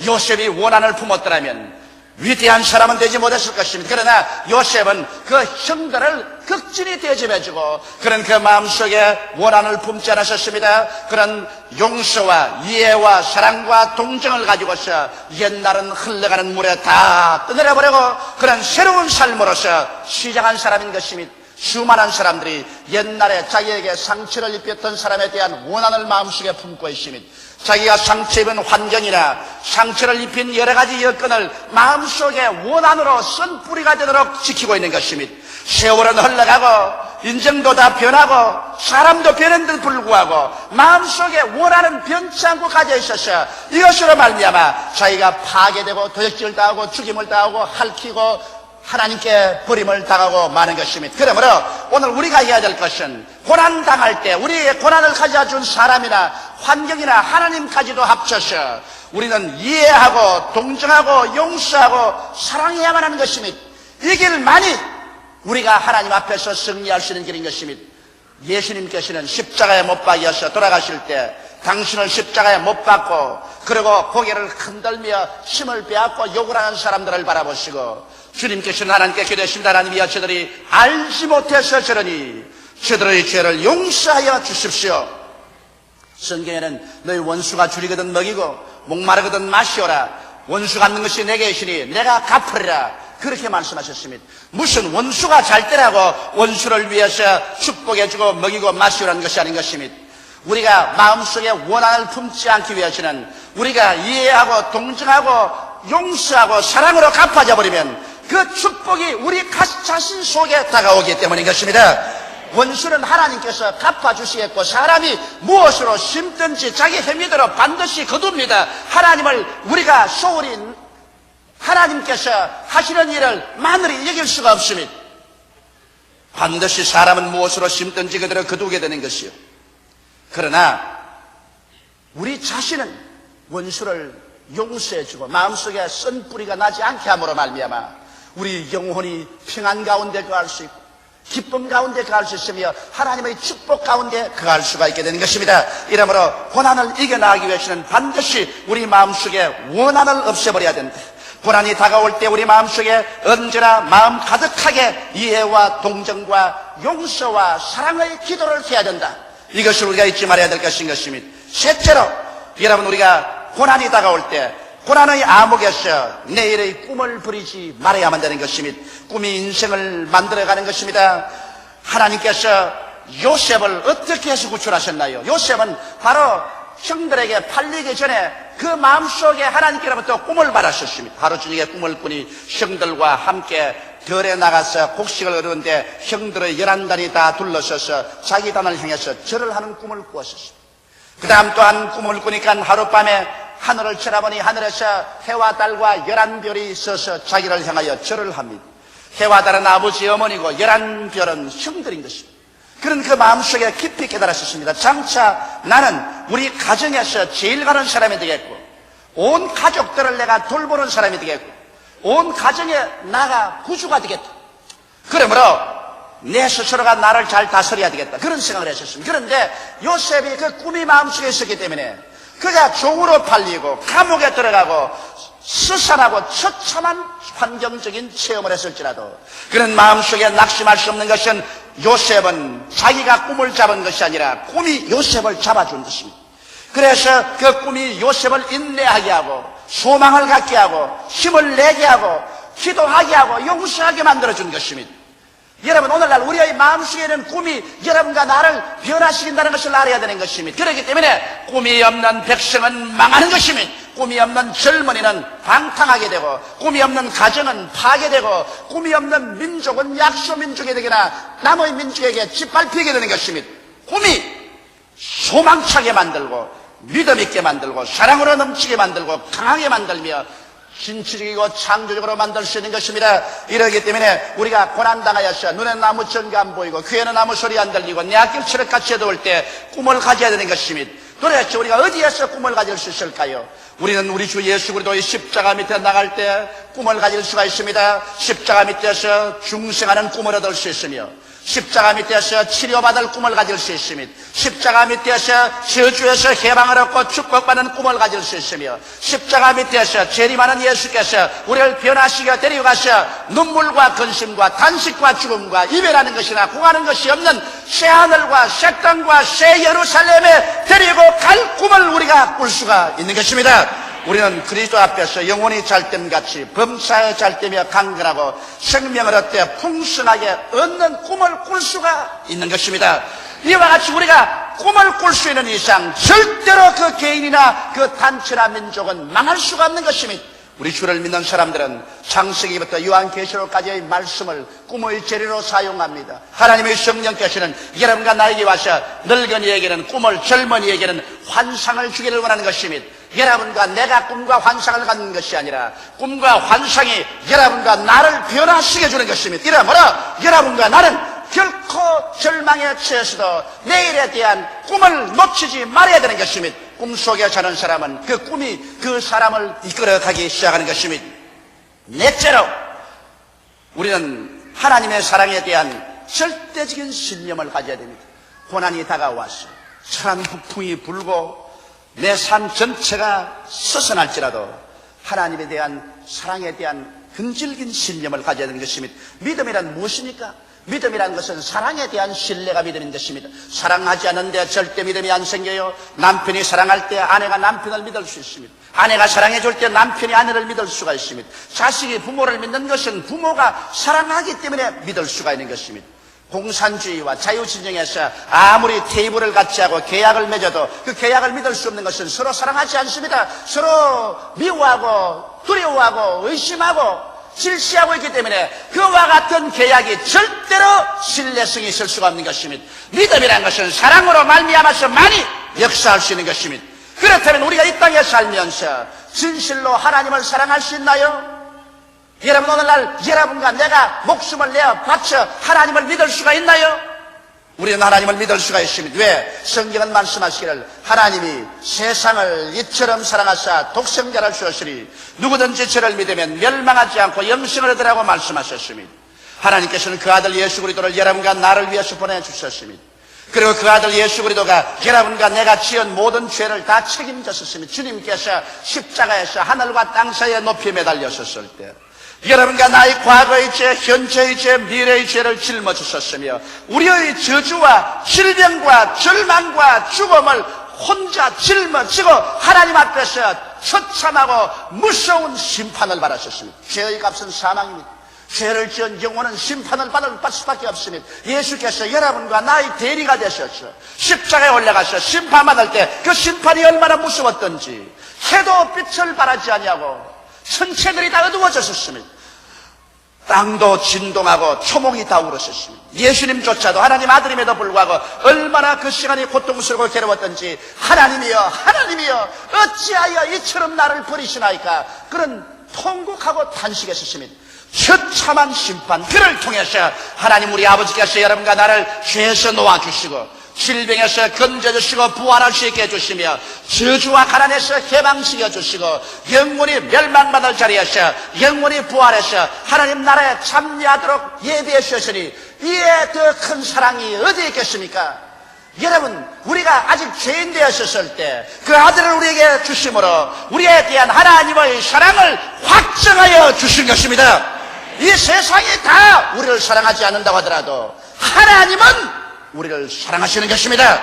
A: 요셉이 원한을 품었더라면 위대한 사람은 되지 못했을 것입니다. 그러나 요셉은 그 형들을 극진히 대접해주고 그런 그 마음속에 원한을 품지 않았었습니다. 그런 용서와 이해와 사랑과 동정을 가지고서 옛날은 흘러가는 물에 다 떠내려버리고 그런 새로운 삶으로서 시작한 사람인 것입니다. 수많은 사람들이 옛날에 자기에게 상처를 입혔던 사람에 대한 원한을 마음속에 품고 있습니다. 자기가 상처 입은 환경이나 상처를 입힌 여러 가지 여건을 마음속에 원한으로 쓴 뿌리가 되도록 지키고 있는 것입니다. 세월은 흘러가고 인정도 다 변하고 사람도 변했는데도 불구하고 마음속에 원한은 변치 않고 가져 있어서 이것으로 말미암아 자기가 파괴되고 도적질을 당하고 죽임을 당하고 핥히고 하나님께 버림을 당하고 마는 것입니다. 그러므로 오늘 우리가 해야 될 것은 고난당할 때 우리의 고난을 가져준 사람이나 환경이나 하나님까지도 합쳐서 우리는 이해하고 동정하고 용서하고 사랑해야만 하는 것입니다. 이 길만이 우리가 하나님 앞에서 승리할 수 있는 길인 것입니다. 예수님께서는 십자가에 못 박여서 돌아가실 때 당신을 십자가에 못 박고 그리고 고개를 흔들며 힘을 빼앗고 욕을 하는 사람들을 바라보시고 주님께서는 하나님께 기도했습니다. 하나님이여 저들이 알지 못해서 저러니 저들의 죄를 용서하여 주십시오. 성경에는 너희 원수가 줄이거든 먹이고 목마르거든 마시오라. 원수 갚는 것이 내게 있으니 내가 갚으리라. 그렇게 말씀하셨습니다. 무슨 원수가 잘 때라고 원수를 위해서 축복해주고 먹이고 마시오라는 것이 아닌 것입니다. 우리가 마음속에 원한을 품지 않기 위해서는 우리가 이해하고 동정하고 용서하고 사랑으로 갚아져 버리면 그 축복이 우리 자신 속에 다가오기 때문인 것입니다. 원수는 하나님께서 갚아주시겠고 사람이 무엇으로 심든지 자기 행위대로 반드시 거둡니다. 하나님을 우리가 소홀히 하나님께서 하시는 일을 마늘이 여길 수가 없습니다. 반드시 사람은 무엇으로 심든지 그대로 거두게 되는 것이요. 그러나 우리 자신은 원수를 용서해주고 마음속에 쓴 뿌리가 나지 않게 함으로 말미암아 우리 영혼이 평안 가운데 거할 수 있고 기쁨 가운데 거할 수 있으며 하나님의 축복 가운데 거할 수가 있게 되는 것입니다. 이러므로 고난을 이겨나가기 위해서는 반드시 우리 마음속에 원한을 없애버려야 된다. 고난이 다가올 때 우리 마음속에 언제나 마음 가득하게 이해와 동정과 용서와 사랑의 기도를 해야 된다. 이것을 우리가 잊지 말아야 될 것인 것입니다. 셋째로 여러분, 우리가 고난이 다가올 때 고난의 암흑에서 내일의 꿈을 부리지 말아야만 되는 것입니다. 꿈이 인생을 만들어가는 것입니다. 하나님께서 요셉을 어떻게 해서 구출하셨나요? 요셉은 바로 형들에게 팔리기 전에 그 마음속에 하나님께로부터 꿈을 받았었습니다. 하루 저녁에 꿈을 꾸니 형들과 함께 들에 나가서 곡식을 얻었는데 형들의 11단이 다 둘러서서 자기 단을 향해서 절을 하는 꿈을 꾸었었습니다. 그 다음 또한 꿈을 꾸니까 하룻밤에 하늘을 쳐다보니 하늘에서 해와 달과 11별이 있어서 자기를 향하여 절을 합니다. 해와 달은 아버지 어머니고 11별은 형들인 것입니다. 그런 그 마음속에 깊이 깨달았었습니다. 장차 나는 우리 가정에서 제일 가는 사람이 되겠고, 온 가족들을 내가 돌보는 사람이 되겠고, 온 가정에 나가 구주가 되겠다. 그러므로 내 스스로가 나를 잘 다스려야 되겠다. 그런 생각을 했었습니다. 그런데 요셉이 그 꿈이 마음속에 있었기 때문에 그가 종으로 팔리고 감옥에 들어가고 스산하고 처참한 환경적인 체험을 했을지라도 그런 마음속에 낙심할 수 없는 것은 요셉은 자기가 꿈을 잡은 것이 아니라 꿈이 요셉을 잡아준 것입니다. 그래서 그 꿈이 요셉을 인내하게 하고 소망을 갖게 하고 힘을 내게 하고 기도하게 하고 용서하게 만들어준 것입니다. 여러분, 오늘날 우리의 마음속에 있는 꿈이 여러분과 나를 변화시킨다는 것을 알아야 되는 것입니다. 그렇기 때문에 꿈이 없는 백성은 망하는 것입니다. 꿈이 없는 젊은이는 방탕하게 되고, 꿈이 없는 가정은 파괴되고, 꿈이 없는 민족은 약소민족이 되거나 남의 민족에게 짓밟히게 되는 것입니다. 꿈이 소망차게 만들고 믿음 있게 만들고 사랑으로 넘치게 만들고 강하게 만들며 신체적이고 창조적으로 만들 수 있는 것입니다. 이러기 때문에 우리가 고난당하여서 눈에 아무 전가 안 보이고 귀에는 아무 소리 안 들리고 내 앞길 칠흑같이 해도올 때 꿈을 가져야 되는 것입니다. 도대체 우리가 어디에서 꿈을 가질 수 있을까요? 우리는 우리 주 예수 그리스도의 십자가 밑에 나갈 때 꿈을 가질 수가 있습니다. 십자가 밑에서 중생하는 꿈을 얻을 수 있으며, 십자가 밑에서 치료받을 꿈을 가질 수 있습니다. 십자가 밑에서 저주에서 해방을 얻고 축복받는 꿈을 가질 수 있으며, 십자가 밑에서 재림하는 예수께서 우리를 변화시켜 데려가서 눈물과 근심과 탄식과 죽음과 이별하는 것이나 구하는 것이 없는 새 하늘과 새 땅과 새 예루살렘에 데리고 갈 꿈을 우리가 꿀 수가 있는 것입니다. 우리는 그리스도 앞에서 영혼이 잘됨같이 범사에 잘되며 강건하고 생명을 얻되 풍성하게 얻는 꿈을 꿀 수가 있는 것입니다. 이와 같이 우리가 꿈을 꿀 수 있는 이상 절대로 그 개인이나 그 단체나 민족은 망할 수가 없는 것입니다. 우리 주를 믿는 사람들은 창세기부터 요한계시록까지의 말씀을 꿈의 재료로 사용합니다. 하나님의 성령께서는 여러분과 나에게 와서 늙은이에게는 꿈을, 젊은이에게는 환상을 주기를 원하는 것입니다. 여러분과 내가 꿈과 환상을 갖는 것이 아니라 꿈과 환상이 여러분과 나를 변화시켜 주는 것입니다. 이러므로 여러분과 나는 결코 절망에 처해서도 내일에 대한 꿈을 놓치지 말아야 되는 것입니다. 꿈속에 사는 사람은 그 꿈이 그 사람을 이끌어가기 시작하는 것입니다. 넷째로 우리는 하나님의 사랑에 대한 절대적인 신념을 가져야 됩니다. 고난이 다가와서 천한 북풍이 불고 내 삶 전체가 서선할지라도 하나님에 대한 사랑에 대한 근질긴 신념을 가져야 되는 것입니다. 믿음이란 무엇입니까? 믿음이란 것은 사랑에 대한 신뢰가 믿음인 것입니다. 사랑하지 않는데 절대 믿음이 안 생겨요. 남편이 사랑할 때 아내가 남편을 믿을 수 있습니다. 아내가 사랑해줄 때 남편이 아내를 믿을 수가 있습니다. 자식이 부모를 믿는 것은 부모가 사랑하기 때문에 믿을 수가 있는 것입니다. 공산주의와 자유진영에서 아무리 테이블을 같이 하고 계약을 맺어도 그 계약을 믿을 수 없는 것은 서로 사랑하지 않습니다. 서로 미워하고 두려워하고 의심하고 질시하고 있기 때문에 그와 같은 계약이 절대로 신뢰성이 있을 수가 없는 것입니다. 믿음이란 것은 사랑으로 말미암아서 많이 역사할 수 있는 것입니다. 그렇다면 우리가 이 땅에 살면서 진실로 하나님을 사랑할 수 있나요? 여러분, 오늘날 여러분과 내가 목숨을 내어 바쳐 하나님을 믿을 수가 있나요? 우리는 하나님을 믿을 수가 있습니다. 왜? 성경은 말씀하시기를 하나님이 세상을 이처럼 사랑하사 독생자를 주었으니 누구든지 저를 믿으면 멸망하지 않고 영생을 얻으라고 말씀하셨습니다. 하나님께서는 그 아들 예수 그리스도를 여러분과 나를 위해서 보내주셨습니다. 그리고 그 아들 예수 그리스도가 여러분과 내가 지은 모든 죄를 다 책임졌었습니다. 주님께서 십자가에서 하늘과 땅 사이에 높이 매달렸었을 때 여러분과 나의 과거의 죄, 현재의 죄, 미래의 죄를 짊어지셨으며 우리의 저주와 질병과 절망과 죽음을 혼자 짊어지고 하나님 앞에서 처참하고 무서운 심판을 받으셨습니다. 죄의 값은 사망입니다. 죄를 지은 영혼은 심판을 받을 수밖에 없습니다. 예수께서 여러분과 나의 대리가 되셨어. 십자가에 올라가서 심판받을 때 그 심판이 얼마나 무서웠던지 해도 빛을 발하지 아니하고 천체들이 다 어두워졌습니다. 땅도 진동하고 초목이 다 울었었습니다. 예수님조차도 하나님 아들임에도 불구하고 얼마나 그 시간이 고통스럽고 괴로웠던지 하나님이여 하나님이여 어찌하여 이처럼 나를 버리시나이까 그런 통곡하고 탄식했었습니다. 처참한 심판 그를 통해서 하나님 우리 아버지께서 여러분과 나를 죄에서 놓아주시고 질병에서 건져주시고 부활할 수 있게 해주시며 저주와 가난에서 해방시켜 주시고 영원히 멸망받을 자리에서 영원히 부활해서 하나님 나라에 참여하도록 예비해 주셨으니 이에 더 큰 사랑이 어디에 있겠습니까? 여러분 우리가 아직 죄인 되었을 때 그 아들을 우리에게 주심으로 우리에 대한 하나님의 사랑을 확증하여 주신 것입니다. 이 세상이 다 우리를 사랑하지 않는다고 하더라도 하나님은 우리를 사랑하시는 것입니다.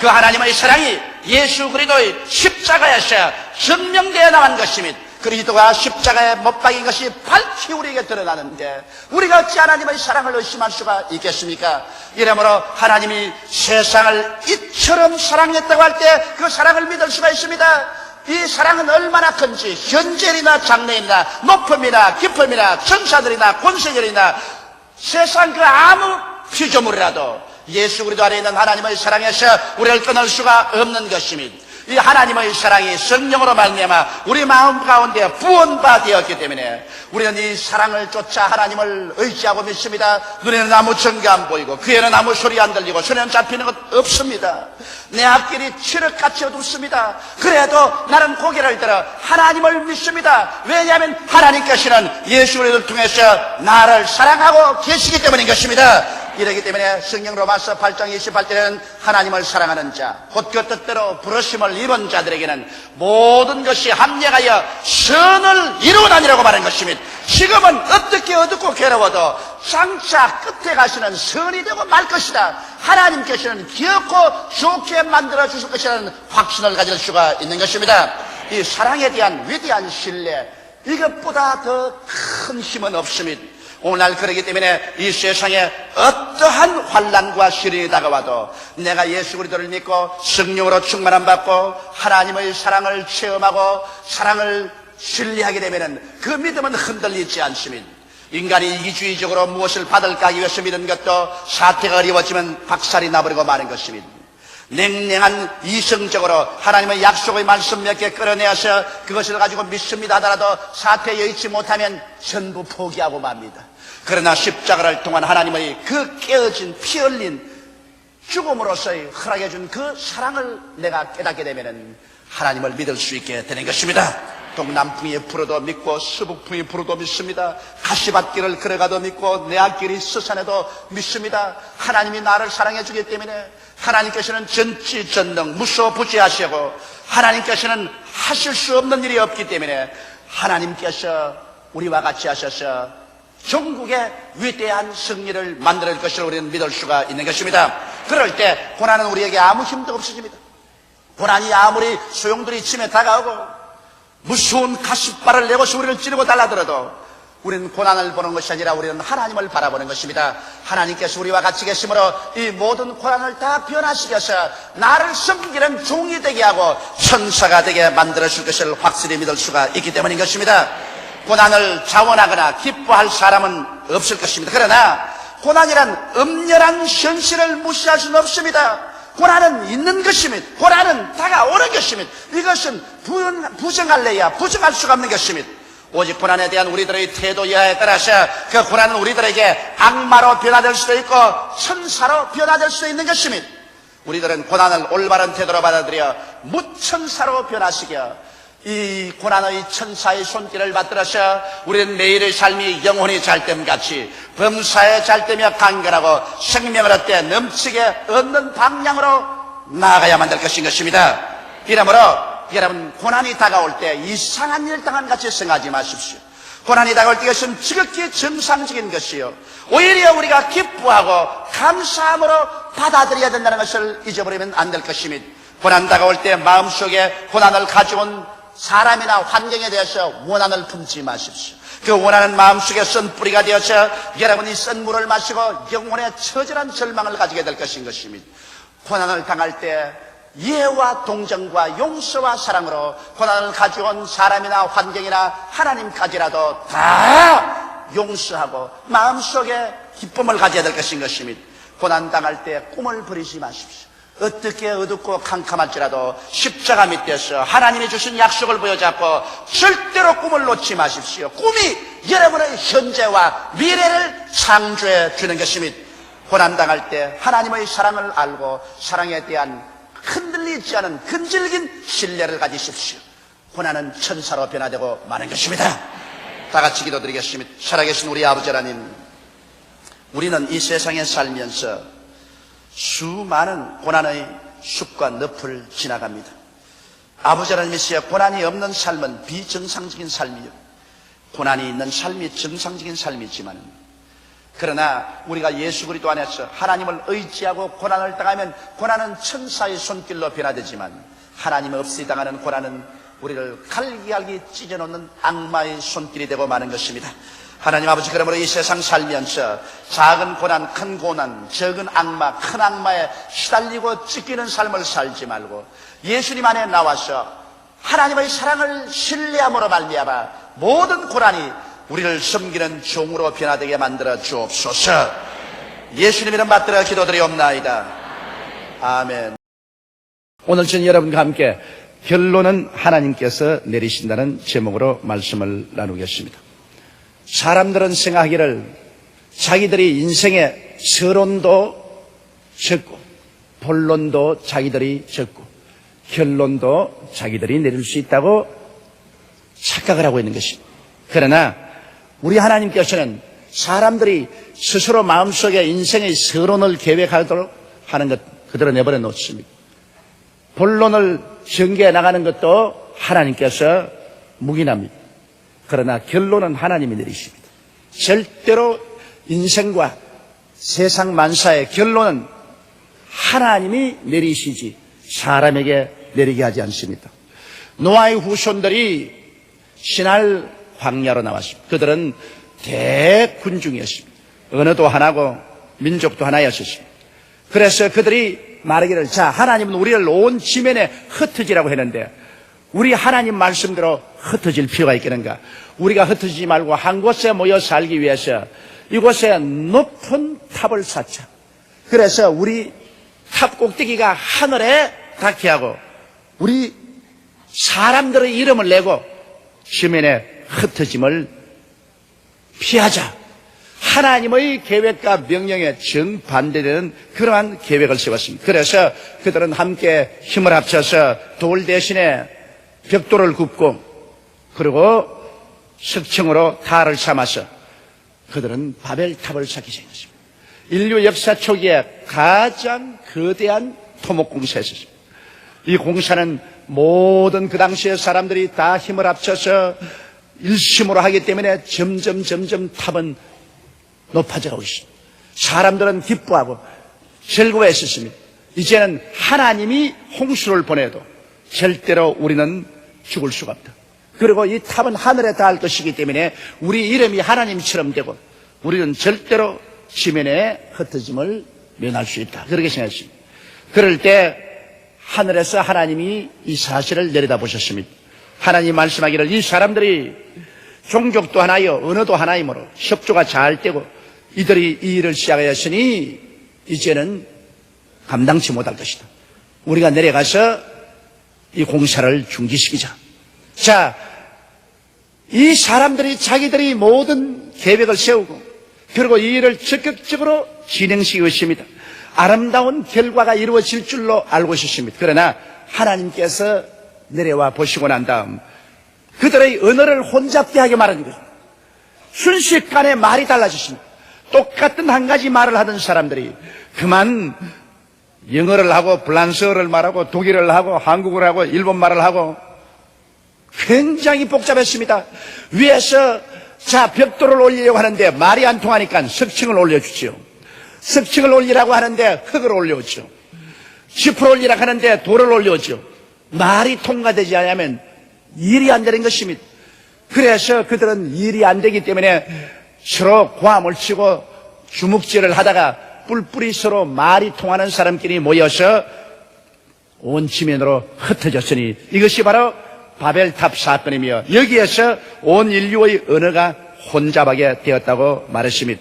A: 그 하나님의 사랑이 예수 그리스도의 십자가에서 증명되어 나간 것입니다. 그리스도가 십자가에 못 박인 것이 밝히 우리에게 드러나는데 우리가 어찌 하나님의 사랑을 의심할 수가 있겠습니까? 이러므로 하나님이 세상을 이처럼 사랑했다고 할 때 그 사랑을 믿을 수가 있습니다. 이 사랑은 얼마나 큰지 현재이나 장래이나 높음이나 깊음이나 천사들이나 권세들이나 세상 그 아무 피조물이라도 예수 그리스도 안에 있는 하나님의 사랑에서 우리를 끊을 수가 없는 것입니다. 이 하나님의 사랑이 성령으로 말미암아 우리 마음 가운데 부원받았기 때문에 우리는 이 사랑을 쫓아 하나님을 의지하고 믿습니다. 눈에는 아무 증거 안 보이고 귀에는 아무 소리 안 들리고 손에는 잡히는 것 없습니다. 내 앞길이 칠흑같이 어둡습니다. 그래도 나는 고개를 들어 하나님을 믿습니다. 왜냐하면 하나님께서는 예수 그리스도를 통해서 나를 사랑하고 계시기 때문인 것입니다. 이러기 때문에 성경 로마서 8장 28절에는 하나님을 사랑하는 자 곧 그 뜻대로 부르심을 입은 자들에게는 모든 것이 합력하여 선을 이루나니라고 말한 것입니다. 지금은 어떻게 어둡고 괴로워도 장차 끝에 가시는 선이 되고 말 것이다. 하나님께서는 기엽고 좋게 만들어 주실 것이라는 확신을 가질 수가 있는 것입니다. 이 사랑에 대한 위대한 신뢰 이것보다 더 큰 힘은 없습니다. 오늘날 그러기 때문에 이 세상에 어떠한 환난과 시련이 다가와도 내가 예수 그리스도를 믿고 성령으로 충만함 받고 하나님의 사랑을 체험하고 사랑을 신뢰하게 되면 그 믿음은 흔들리지 않습니다. 인간이 이기주의적으로 무엇을 받을까 하기 위해서 믿는 것도 사태가 어려워지면 박살이 나버리고 마는 것입니다. 냉랭한 이성적으로 하나님의 약속의 말씀 몇 개 끌어내어서 그것을 가지고 믿습니다 하더라도 사태에 여의치 못하면 전부 포기하고 맙니다. 그러나 십자가를 통한 하나님의 그 깨어진 피 흘린 죽음으로서의 허락해 준 그 사랑을 내가 깨닫게 되면 하나님을 믿을 수 있게 되는 것입니다. 동남풍이 불어도 믿고 서북풍이 불어도 믿습니다. 가시밭길을 걸어가도 믿고 내 앞길이 서산에도 믿습니다. 하나님이 나를 사랑해 주기 때문에 하나님께서는 전지전능 무소부지하시고 하나님께서는 하실 수 없는 일이 없기 때문에 하나님께서 우리와 같이 하셔서 전국의 위대한 승리를 만들 것을 우리는 믿을 수가 있는 것입니다. 그럴 때 고난은 우리에게 아무 힘도 없어집니다. 고난이 아무리 소용돌이 침에 다가오고 무서운 가시발을 내고서 우리를 찌르고 달라들어도 우리는 고난을 보는 것이 아니라 우리는 하나님을 바라보는 것입니다. 하나님께서 우리와 같이 계심으로 이 모든 고난을 다 변화시켜서 나를 섬기는 종이 되게 하고 천사가 되게 만들어줄 것을 확실히 믿을 수가 있기 때문인 것입니다. 고난을 자원하거나 기뻐할 사람은 없을 것입니다. 그러나 고난이란 엄연한 현실을 무시할 수는 없습니다. 고난은 있는 것입니다. 고난은 다가오는 것입니다. 이것은 부정할래야 부정할 수가 없는 것입니다. 오직 고난에 대한 우리들의 태도 여하에 따라서 그 고난은 우리들에게 악마로 변화될 수도 있고 천사로 변화될 수도 있는 것입니다. 우리들은 고난을 올바른 태도로 받아들여 무천사로 변화시켜 이 고난의 천사의 손길을 받들어서 우리는 매일의 삶이 영혼이 잘됨같이 범사에 잘되며 간결하고 생명을 얻되 넘치게 얻는 방향으로 나아가야만 될 것입니다. 이러므로 여러분, 고난이 다가올 때 이상한 일 당한 같이 생각하지 마십시오. 고난이 다가올 때 이것은 지극히 정상적인 것이요, 오히려 우리가 기뻐하고 감사함으로 받아들여야 된다는 것을 잊어버리면 안 될 것입니다. 고난 다가올 때 마음속에 고난을 가져온 사람이나 환경에 대해서 원한을 품지 마십시오. 그 원하는 마음속에 썬 뿌리가 되어서 여러분이 썬 물을 마시고 영혼의 처절한 절망을 가지게 될 것입니다. 고난을 당할 때 이해와 동정과 용서와 사랑으로 고난을 가져온 사람이나 환경이나 하나님까지라도 다 용서하고 마음속에 기쁨을 가져야 될 것입니다. 고난 당할 때 꿈을 버리지 마십시오. 어떻게 어둡고 캄캄할지라도 십자가 밑에서 하나님이 주신 약속을 보여잡고 절대로 꿈을 놓지 마십시오. 꿈이 여러분의 현재와 미래를 창조해 주는 것입니다. 고난당할 때 하나님의 사랑을 알고 사랑에 대한 흔들리지 않은 근질긴 신뢰를 가지십시오. 고난은 천사로 변화되고 마는 것입니다. 다 같이 기도드리겠습니다. 살아계신 우리 아버지 하나님, 우리는 이 세상에 살면서 수많은 고난의 숲과 늪을 지나갑니다. 아버지 하나님이시여, 고난이 없는 삶은 비정상적인 삶이요, 고난이 있는 삶이 정상적인 삶이지만, 그러나 우리가 예수 그리스도 안에서 하나님을 의지하고 고난을 당하면 고난은 천사의 손길로 변화되지만, 하나님 없이 당하는 고난은 우리를 갈기갈기 찢어놓는 악마의 손길이 되고 마는 것입니다. 하나님 아버지, 그러므로 이 세상 살면서 작은 고난, 큰 고난, 적은 악마, 큰 악마에 시달리고 찢기는 삶을 살지 말고 예수님 안에 나와서 하나님의 사랑을 신뢰함으로 말미암아 모든 고난이 우리를 섬기는 종으로 변화되게 만들어 주옵소서. 예수님 이름 받들어 기도드리옵나이다. 아멘. 오늘 저는 여러분과 함께 결론은 하나님께서 내리신다는 제목으로 말씀을 나누겠습니다. 사람들은 생각하기를 자기들이 인생의 서론도 적고 본론도 자기들이 적고 결론도 자기들이 내릴 수 있다고 착각을 하고 있는 것입니다. 그러나 우리 하나님께서는 사람들이 스스로 마음속에 인생의 서론을 계획하도록 하는 것 그대로 내버려 놓습니다. 본론을 전개해 나가는 것도 하나님께서 묵인합니다. 그러나 결론은 하나님이 내리십니다. 절대로 인생과 세상 만사의 결론은 하나님이 내리시지 사람에게 내리게 하지 않습니다. 노아의 후손들이 신할 광야로 나왔습니다. 그들은 대군중이었습니다. 언어도 하나고 민족도 하나였습니다. 그래서 그들이 말하기를, 자, 하나님은 우리를 온 지면에 흩어지라고 했는데 우리 하나님 말씀대로 흩어질 필요가 있겠는가? 우리가 흩어지지 말고 한 곳에 모여 살기 위해서 이곳에 높은 탑을 쌓자. 그래서 우리 탑 꼭대기가 하늘에 닿게 하고 우리 사람들의 이름을 내고 지면에 흩어짐을 피하자. 하나님의 계획과 명령에 정반대되는 그러한 계획을 세웠습니다. 그래서 그들은 함께 힘을 합쳐서 돌 대신에 벽돌을 굽고 그리고 석청으로 탈을 삼아서 그들은 바벨탑을 쌓기 시작했습니다. 인류 역사 초기에 가장 거대한 토목공사였습니다. 이 공사는 모든 그 당시의 사람들이 다 힘을 합쳐서 일심으로 하기 때문에 점점 탑은 높아져 가고 있습니다. 사람들은 기뻐하고 즐거워했었습니다. 이제는 하나님이 홍수를 보내도 절대로 우리는 죽을 수가 없다. 그리고 이 탑은 하늘에 닿을 것이기 때문에 우리 이름이 하나님처럼 되고 우리는 절대로 지면에 흩어짐을 면할 수 있다. 그렇게 생각했습니다. 그럴 때 하늘에서 하나님이 이 사실을 내려다보셨습니다. 하나님 말씀하기를, 이 사람들이 종족도 하나요 언어도 하나이므로 협조가 잘 되고 이들이 이 일을 시작하였으니 이제는 감당치 못할 것이다. 우리가 내려가서 이 공사를 중지시키자. 자, 이 사람들이 자기들이 모든 계획을 세우고 그리고 이 일을 적극적으로 진행시키고 있습니다. 아름다운 결과가 이루어질 줄로 알고 있었습니다. 그러나 하나님께서 내려와 보시고 난 다음 그들의 언어를 혼잡게 하게 말하는 거죠. 순식간에 말이 달라졌습니다. 똑같은 한 가지 말을 하던 사람들이 그만 영어를 하고 프랑스어를 말하고 독일어를 하고 한국어를 하고 일본말을 하고 굉장히 복잡했습니다. 위에서 벽돌을 올리려고 하는데 말이 안 통하니까 석층을 올려주지요. 석층을 올리라고 하는데 흙을 올려오죠. 짚을 올리라고 하는데 돌을 올려오죠. 말이 통과되지 않으면 일이 안 되는 것입니다. 그래서 그들은 일이 안 되기 때문에 서로 고함을 치고 주먹질을 하다가 뿔뿔이 서로 말이 통하는 사람끼리 모여서 온 지면으로 흩어졌으니 이것이 바로 바벨탑 사건이며 여기에서 온 인류의 언어가 혼잡하게 되었다고 말했습니다.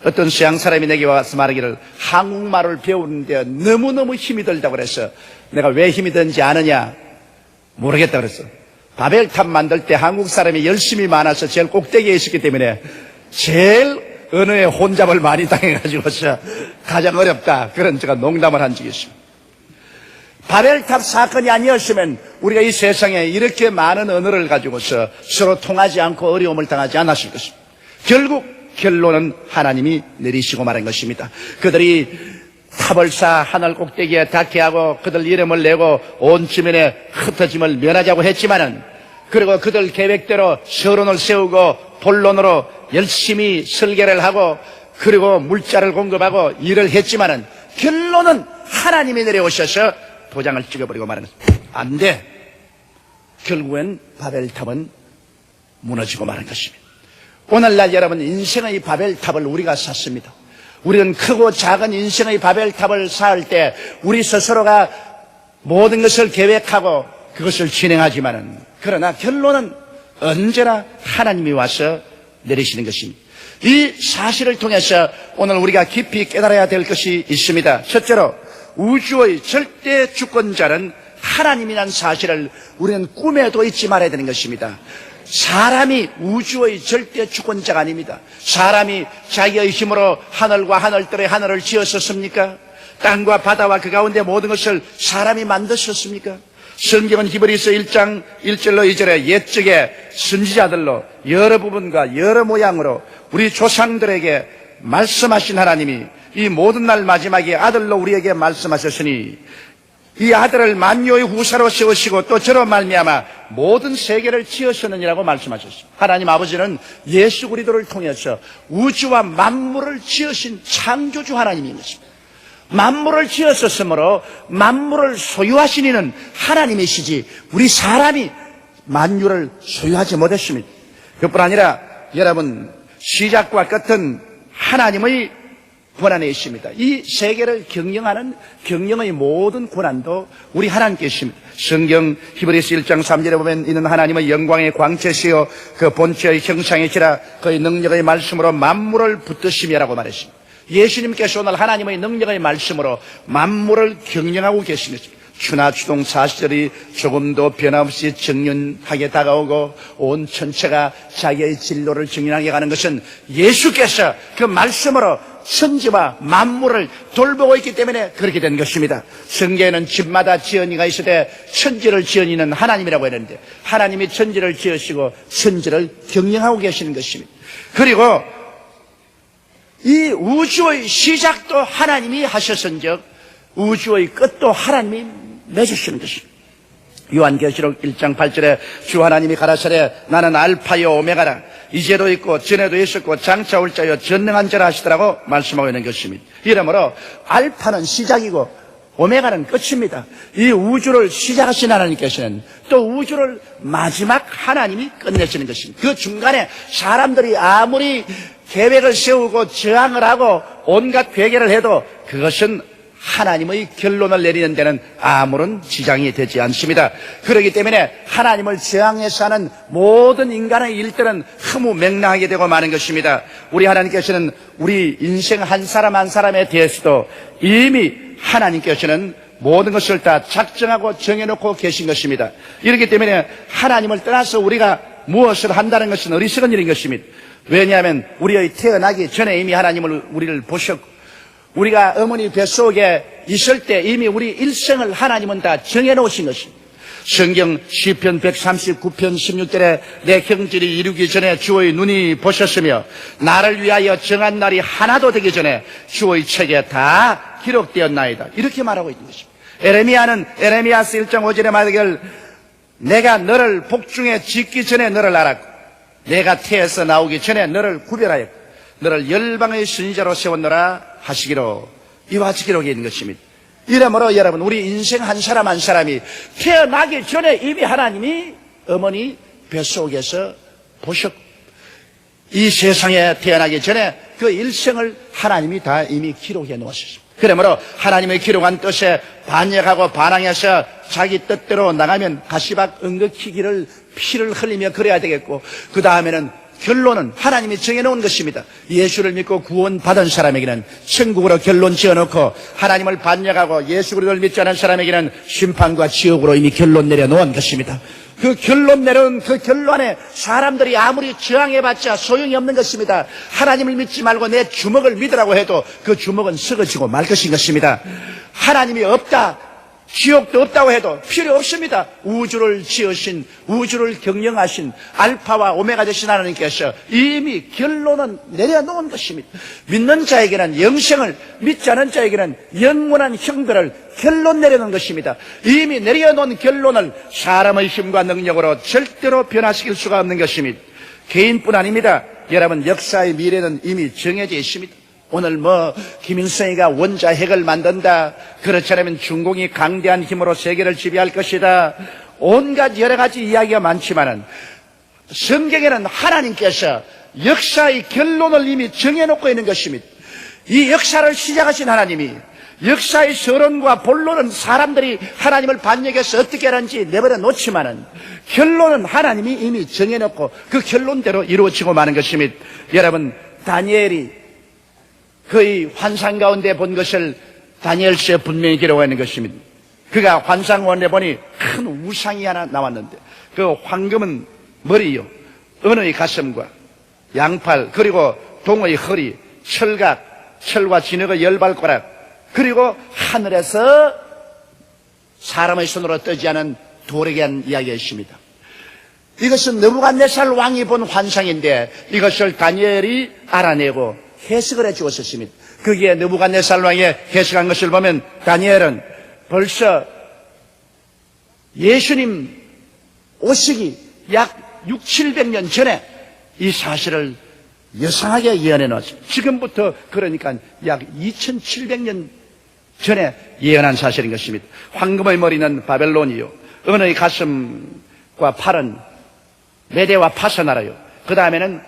A: 어떤 서양 사람이 내게 와서 말하기를 한국말을 배우는데 너무너무 힘이 들다고 그래서 내가 왜 힘이 드는지 아느냐 모르겠다 그랬어. 바벨탑 만들 때 한국 사람이 열심히 많아서 제일 꼭대기에 있었기 때문에 제일 언어의 혼잡을 많이 당해가지고서 가장 어렵다 그런 제가 농담을 한 적이 있습니다. 바벨탑 사건이 아니었으면 우리가 이 세상에 이렇게 많은 언어를 가지고서 서로 통하지 않고 어려움을 당하지 않았을 것입니다. 결국 결론은 하나님이 내리시고 말한 것입니다. 그들이 탑을 쌓아 하늘 꼭대기에 닿게 하고 그들 이름을 내고 온 지면에 흩어짐을 면하자고 했지만은 그리고 그들 계획대로 서론을 세우고 본론으로 열심히 설계를 하고 그리고 물자를 공급하고 일을 했지만은 결론은 하나님이 내려오셔서 도장을 찍어버리고 말하는 것입니다. 안 돼. 결국엔 바벨탑은 무너지고 마는 것입니다. 오늘날 여러분 인생의 바벨탑을 우리가 샀습니다. 우리는 크고 작은 인생의 바벨탑을 쌓을 때 우리 스스로가 모든 것을 계획하고 그것을 진행하지만은 그러나 결론은 언제나 하나님이 와서 내리시는 것입니다. 이 사실을 통해서 오늘 우리가 깊이 깨달아야 될 것이 있습니다. 첫째로 우주의 절대 주권자는 하나님이라는 사실을 우리는 꿈에도 잊지 말아야 되는 것입니다. 사람이 우주의 절대 주권자가 아닙니다. 사람이 자기의 힘으로 하늘과 하늘들의 하늘을 지었었습니까? 땅과 바다와 그 가운데 모든 것을 사람이 만드셨습니까? 성경은 히브리서 1장 1절로 2절에 옛적에 선지자들로 여러 부분과 여러 모양으로 우리 조상들에게 말씀하신 하나님이 이 모든 날 마지막에 아들로 우리에게 말씀하셨으니 이 아들을 만유의 후사로 세우시고 또 저로 말미암아 모든 세계를 지으셨느니라고 말씀하셨습니다. 하나님 아버지는 예수 그리스도를 통해서 우주와 만물을 지으신 창조주 하나님인 것입니다. 만물을 지었었으므로 만물을 소유하신 이는 하나님이시지 우리 사람이 만유를 소유하지 못했습니다. 그뿐 아니라 여러분 시작과 끝은 하나님의 권한에 있습니다. 이 세계를 경영하는 경영의 모든 권한도 우리 하나님께 있습니다. 성경 히브리서 1장 3절에 보면 이는 하나님의 영광의 광채시요 그 본체의 형상이시라 그의 능력의 말씀으로 만물을 붙드심이라고 말했습니다. 예수님께서 오늘 하나님의 능력의 말씀으로 만물을 경영하고 계십니다. 추나추동 사시절이 조금도 변함없이 정연하게 다가오고 온 천체가 자기의 진로를 정연하게 가는 것은 예수께서 그 말씀으로 천지와 만물을 돌보고 있기 때문에 그렇게 된 것입니다. 성경에는 집마다 지은이가 있으되 천지를 지은 이는 하나님이라고 했는데 하나님이 천지를 지으시고 천지를 경영하고 계시는 것입니다. 그리고 이 우주의 시작도 하나님이 하셨은즉 우주의 끝도 하나님이 맺으시는 것입니다. 요한계시록 1장 8절에 주 하나님이 가라사대 나는 알파요 오메가라 이제도 있고 전에도 있었고 장차 올 자요 전능한 자라 하시더라고 말씀하고 있는 것입니다. 이러므로 알파는 시작이고 오메가는 끝입니다. 이 우주를 시작하신 하나님께서는 또 우주를 마지막 하나님이 끝내시는 것입니다. 그 중간에 사람들이 아무리 계획을 세우고 저항을 하고 온갖 괴계를 해도 그것은 하나님의 결론을 내리는 데는 아무런 지장이 되지 않습니다. 그렇기 때문에 하나님을 저항해서 하는 모든 인간의 일들은 허무맹랑하게 되고 마는 것입니다. 우리 하나님께서는 우리 인생 한 사람 한 사람에 대해서도 이미 하나님께서는 모든 것을 다 작정하고 정해놓고 계신 것입니다. 이렇기 때문에 하나님을 떠나서 우리가 무엇을 한다는 것은 어리석은 일인 것입니다. 왜냐하면 우리의 태어나기 전에 이미 하나님을 우리를 보셨고 우리가 어머니 뱃속에 있을 때 이미 우리 일생을 하나님은 다 정해놓으신 것입니다. 성경 시편 139편 16절에 내 형질이 이루기 전에 주의 눈이 보셨으며 나를 위하여 정한 날이 하나도 되기 전에 주의 책에 다 기록되었나이다. 이렇게 말하고 있는 것입니다. 에레미야는 에레미야서 1장 5절에 말하길 내가 너를 복중에 짓기 전에 너를 알았고 내가 태에서 나오기 전에 너를 구별하였고 너를 열방의 선지자로 세웠노라 하시기로 이와 같이 기록이 있는 것입니다. 이러므로 여러분 우리 인생 한 사람 한 사람이 태어나기 전에 이미 하나님이 어머니 뱃속에서 보셨고 이 세상에 태어나기 전에 그 일생을 하나님이 다 이미 기록해 놓으셨습니다. 그러므로 하나님의 기록한 뜻에 반역하고 반항해서 자기 뜻대로 나가면 가시박 엉거키기를 피를 흘리며 그래야 되겠고 그 다음에는 결론은 하나님이 정해놓은 것입니다. 예수를 믿고 구원받은 사람에게는 천국으로 결론 지어놓고 하나님을 반역하고 예수 그리스도를 믿지 않은 사람에게는 심판과 지옥으로 이미 결론 내려놓은 것입니다. 그 결론 내려온 그 결론에 사람들이 아무리 저항해봤자 소용이 없는 것입니다. 하나님을 믿지 말고 내 주먹을 믿으라고 해도 그 주먹은 썩어지고 말 것인 것입니다. 하나님이 없다, 지옥도 없다고 해도 필요 없습니다. 우주를 지으신, 우주를 경영하신 알파와 오메가 되신 하나님께서 이미 결론은 내려놓은 것입니다. 믿는 자에게는 영생을, 믿지 않은 자에게는 영원한 형벌을 결론 내려놓은 것입니다. 이미 내려놓은 결론을 사람의 힘과 능력으로 절대로 변화시킬 수가 없는 것입니다. 개인뿐 아닙니다. 여러분 역사의 미래는 이미 정해져 있습니다. 오늘 김일성이가 원자핵을 만든다. 그렇지 않으면 중공이 강대한 힘으로 세계를 지배할 것이다. 온갖 여러 가지 이야기가 많지만은 성경에는 하나님께서 역사의 결론을 이미 정해놓고 있는 것입니다. 이 역사를 시작하신 하나님이 역사의 서론과 본론은 사람들이 하나님을 반역해서 어떻게 하는지 내버려 놓지만은 결론은 하나님이 이미 정해놓고 그 결론대로 이루어지고 마는 것입니다. 여러분 다니엘이 그의 환상 가운데 본 것을 다니엘서에 분명히 기록하고 있는 것입니다. 그가 환상원에 보니 큰 우상이 하나 나왔는데 그 황금은 머리요, 은의 가슴과 양팔, 그리고 동의 허리, 철각, 철과 진흙의 열발가락, 그리고 하늘에서 사람의 손으로 뜨지 않은 돌에게 한 이야기가 있습니다. 이것은 느부갓네살 왕이 본 환상인데 이것을 다니엘이 알아내고 해석을 해 주었습니다. 거기에 느부갓네살 왕이 해석한 것을 보면 다니엘은 벌써 예수님 오시기 약 600~700년 전에 이 사실을 여상하게 예언해 놓았어요. 지금부터 그러니까 약 2700년 전에 예언한 사실인 것입니다. 황금의 머리는 바벨론이요, 은의 가슴과 팔은 메대와 파서 나라요, 그 다음에는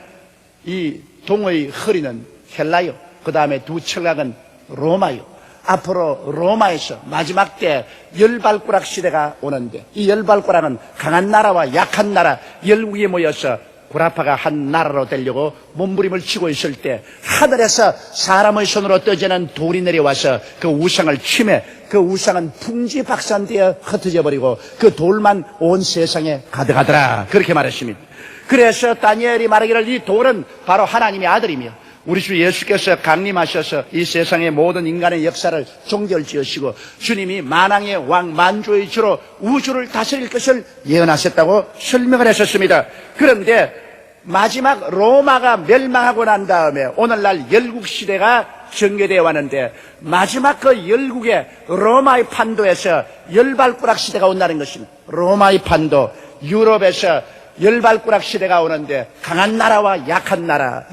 A: 이 동의 허리는 헬라요, 그 다음에 두 철각은 로마요. 앞으로 로마에서 마지막 때 열발가락 시대가 오는데 이 열발가락은 강한 나라와 약한 나라 열국이 모여서 구라파가 한 나라로 되려고 몸부림을 치고 있을 때 하늘에서 사람의 손으로 떠지는 돌이 내려와서 그 우상을 침해 그 우상은 풍지박산되어 흩어져 버리고 그 돌만 온 세상에 가득하더라, 그렇게 말했습니다. 그래서 다니엘이 말하기를 이 돌은 바로 하나님의 아들이며 우리 주 예수께서 강림하셔서 이 세상의 모든 인간의 역사를 종결지으시고 주님이 만왕의 왕 만주의 주로 우주를 다스릴 것을 예언하셨다고 설명을 했었습니다. 그런데 마지막 로마가 멸망하고 난 다음에 오늘날 열국시대가 전개되어 왔는데 마지막 그 열국의 로마의 판도에서 열발가락 시대가 온다는 것입니다. 로마의 판도, 유럽에서 열발가락 시대가 오는데 강한 나라와 약한 나라,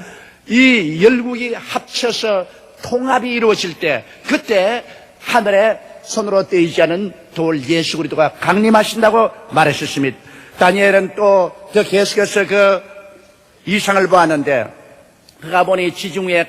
A: 이 열국이 합쳐서 통합이 이루어질 때 그때 하늘에 손으로 떼이지 않은 돌 예수 그리스도가 강림하신다고 말했었습니다. 다니엘은 또 더 계속해서 그 이상을 보았는데 그가 보니 지중 위에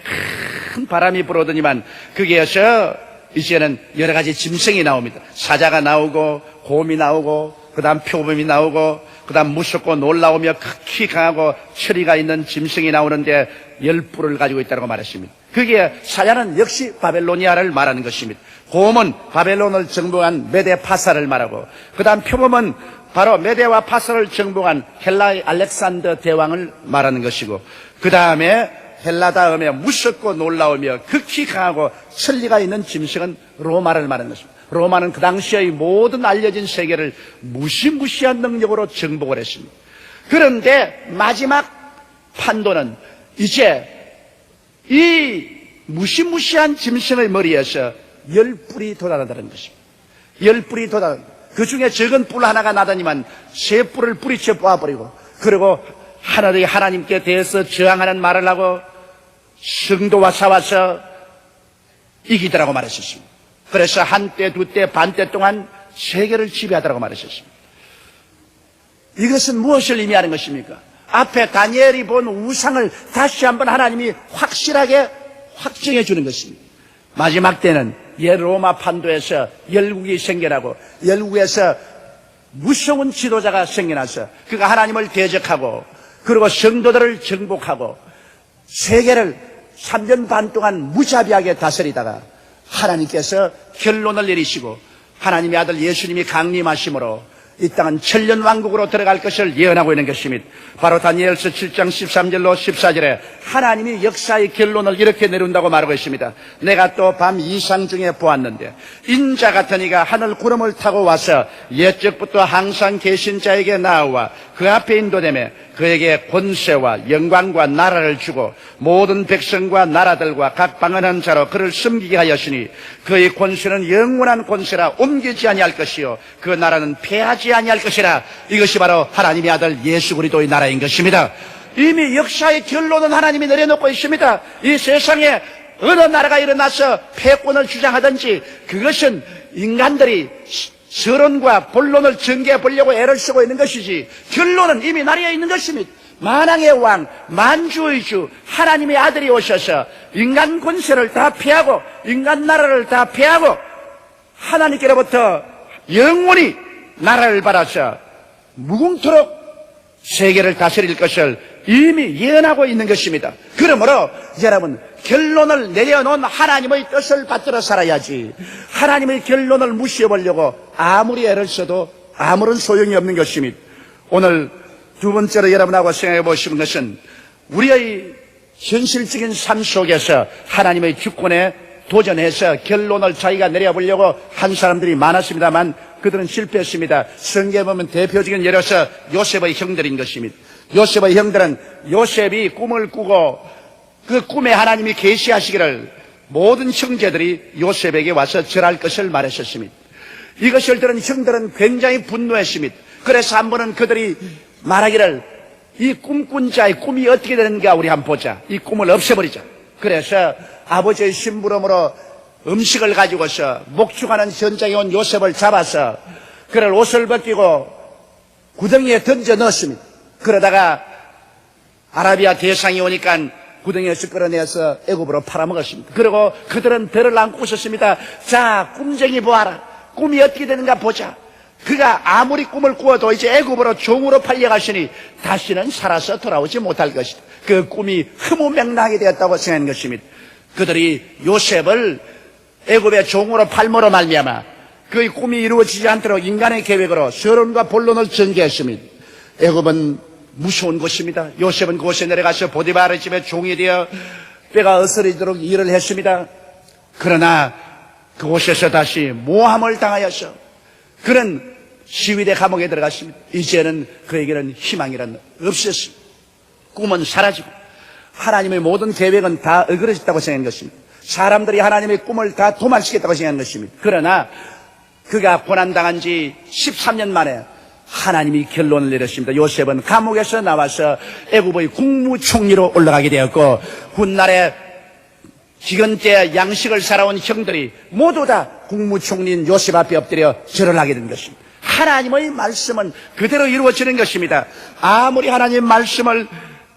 A: 큰 바람이 불어오더니만 거기에서 이제는 여러 가지 짐승이 나옵니다. 사자가 나오고 곰이 나오고 그 다음 표범이 나오고 그 다음 무섭고 놀라우며 극히 강하고 철이가 있는 짐승이 나오는데 10뿔을 가지고 있다고 말했습니다. 그게 사자는 역시 바벨로니아를 말하는 것입니다. 곰은 바벨론을 정복한 메데 파사를 말하고 그 다음 표범은 바로 메데와 파사를 정복한 헬라의 알렉산더 대왕을 말하는 것이고 그 다음에 헬라 다음에 무섭고 놀라우며 극히 강하고 천리가 있는 짐승은 로마를 말하는 것입니다. 로마는 그 당시의 모든 알려진 세계를 무시무시한 능력으로 정복을 했습니다. 그런데 마지막 판도는 이제 이 무시무시한 짐승의 머리에서 10뿔이 돋아나다는 것입니다. 10뿔이 돋아나, 그 중에 적은 뿔 하나가 나더니만 3뿔을 뿌리쳐 뽑아버리고, 그리고 하늘의 하나님께 대해서 저항하는 말을 하고 성도와 싸워서 이기더라고 말했었습니다. 그래서 한때, 두때, 반때 동안 세계를 지배하더라고 말했었습니다. 이것은 무엇을 의미하는 것입니까? 앞에 다니엘이 본 우상을 다시 한번 하나님이 확실하게 확정해 주는 것입니다. 마지막 때는 로마 판도에서 열국이 생겨나고, 열국에서 무서운 지도자가 생겨나서 그가 하나님을 대적하고, 그리고 성도들을 정복하고 세계를 3년 반 동안 무자비하게 다스리다가 하나님께서 결론을 내리시고 하나님의 아들 예수님이 강림하심으로 이 땅은 천년왕국으로 들어갈 것을 예언하고 있는 것입니다. 바로 다니엘서 7장 13절로 14절에 하나님이 역사의 결론을 이렇게 내린다고 말하고 있습니다. 내가 또 밤 이상 중에 보았는데 인자 같은 이가 하늘 구름을 타고 와서 옛적부터 항상 계신 자에게 나와 그 앞에 인도되며 그에게 권세와 영광과 나라를 주고 모든 백성과 나라들과 각 방언하는 자로 그를 섬기게 하였으니 그의 권세는 영원한 권세라 옮기지 아니할 것이요 그 나라는 패하지 아니할 것이라. 이것이 바로 하나님의 아들 예수 그리스도의 나라인 것입니다. 이미 역사의 결론은 하나님이 내려놓고 있습니다. 이 세상에 어느 나라가 일어나서 패권을 주장하든지 그것은 인간들이 서론과 본론을 전개해 보려고 애를 쓰고 있는 것이지 결론은 이미 나라에 있는 것입니다. 만왕의 왕, 만주의 주 하나님의 아들이 오셔서 인간 권세를 다 패하고 인간 나라를 다 패하고 하나님께로부터 영원히 나라를 받아서 무궁토록 세계를 다스릴 것을 이미 예언하고 있는 것입니다. 그러므로 여러분, 결론을 내려놓은 하나님의 뜻을 받들어 살아야지 하나님의 결론을 무시해보려고 아무리 애를 써도 아무런 소용이 없는 것입니다. 오늘 두 번째로 여러분하고 생각해 보시는 것은 우리의 현실적인 삶 속에서 하나님의 주권에 도전해서 결론을 자기가 내려보려고 한 사람들이 많았습니다만 그들은 실패했습니다. 성경에 보면 대표적인 예로서 요셉의 형들인 것입니다. 요셉의 형들은 요셉이 꿈을 꾸고 그 꿈에 하나님이 계시하시기를 모든 형제들이 요셉에게 와서 절할 것을 말했었습니다. 이것을 들은 형들은 굉장히 분노했습니다. 그래서 한 번은 그들이 말하기를 이 꿈꾼 자의 꿈이 어떻게 되는가 우리 한번 보자. 이 꿈을 없애버리자. 그래서 아버지의 심부름으로 음식을 가지고서 목축하는 현장에 온 요셉을 잡아서 그를 옷을 벗기고 구덩이에 던져 넣었습니다. 그러다가 아라비아 대상이 오니까 구덩이에서 끌어내서 애굽으로 팔아먹었습니다. 그리고 그들은 배를 안고 있었습니다. 자, 꿈쟁이 보아라. 꿈이 어떻게 되는가 보자. 그가 아무리 꿈을 꾸어도 이제 애굽으로 종으로 팔려가시니 다시는 살아서 돌아오지 못할 것이다. 그 꿈이 흐무맹랑하게 되었다고 생각한 것입니다. 그들이 요셉을 애굽의 종으로 팔므로 말미암아 그의 꿈이 이루어지지 않도록 인간의 계획으로 서론과 본론을 전개했습니다. 애굽은 무서운 곳입니다. 요셉은 그곳에 내려가서 보디바르 집에 종이 되어 뼈가 어스러지도록 일을 했습니다. 그러나 그곳에서 다시 모함을 당하여서 그는 시위대 감옥에 들어갔습니다. 이제는 그에게는 희망이란 없었습니다. 꿈은 사라지고 하나님의 모든 계획은 다 어그러졌다고 생각한 것입니다. 사람들이 하나님의 꿈을 다 도말시켰다고 생각한 것입니다. 그러나 그가 고난당한 지 13년 만에 하나님이 결론을 내렸습니다. 요셉은 감옥에서 나와서 애굽의 국무총리로 올라가게 되었고 훗날에 기근때 양식을 살아온 형들이 모두 다 국무총리인 요셉 앞에 엎드려 절을 하게 된 것입니다. 하나님의 말씀은 그대로 이루어지는 것입니다. 아무리 하나님의 말씀을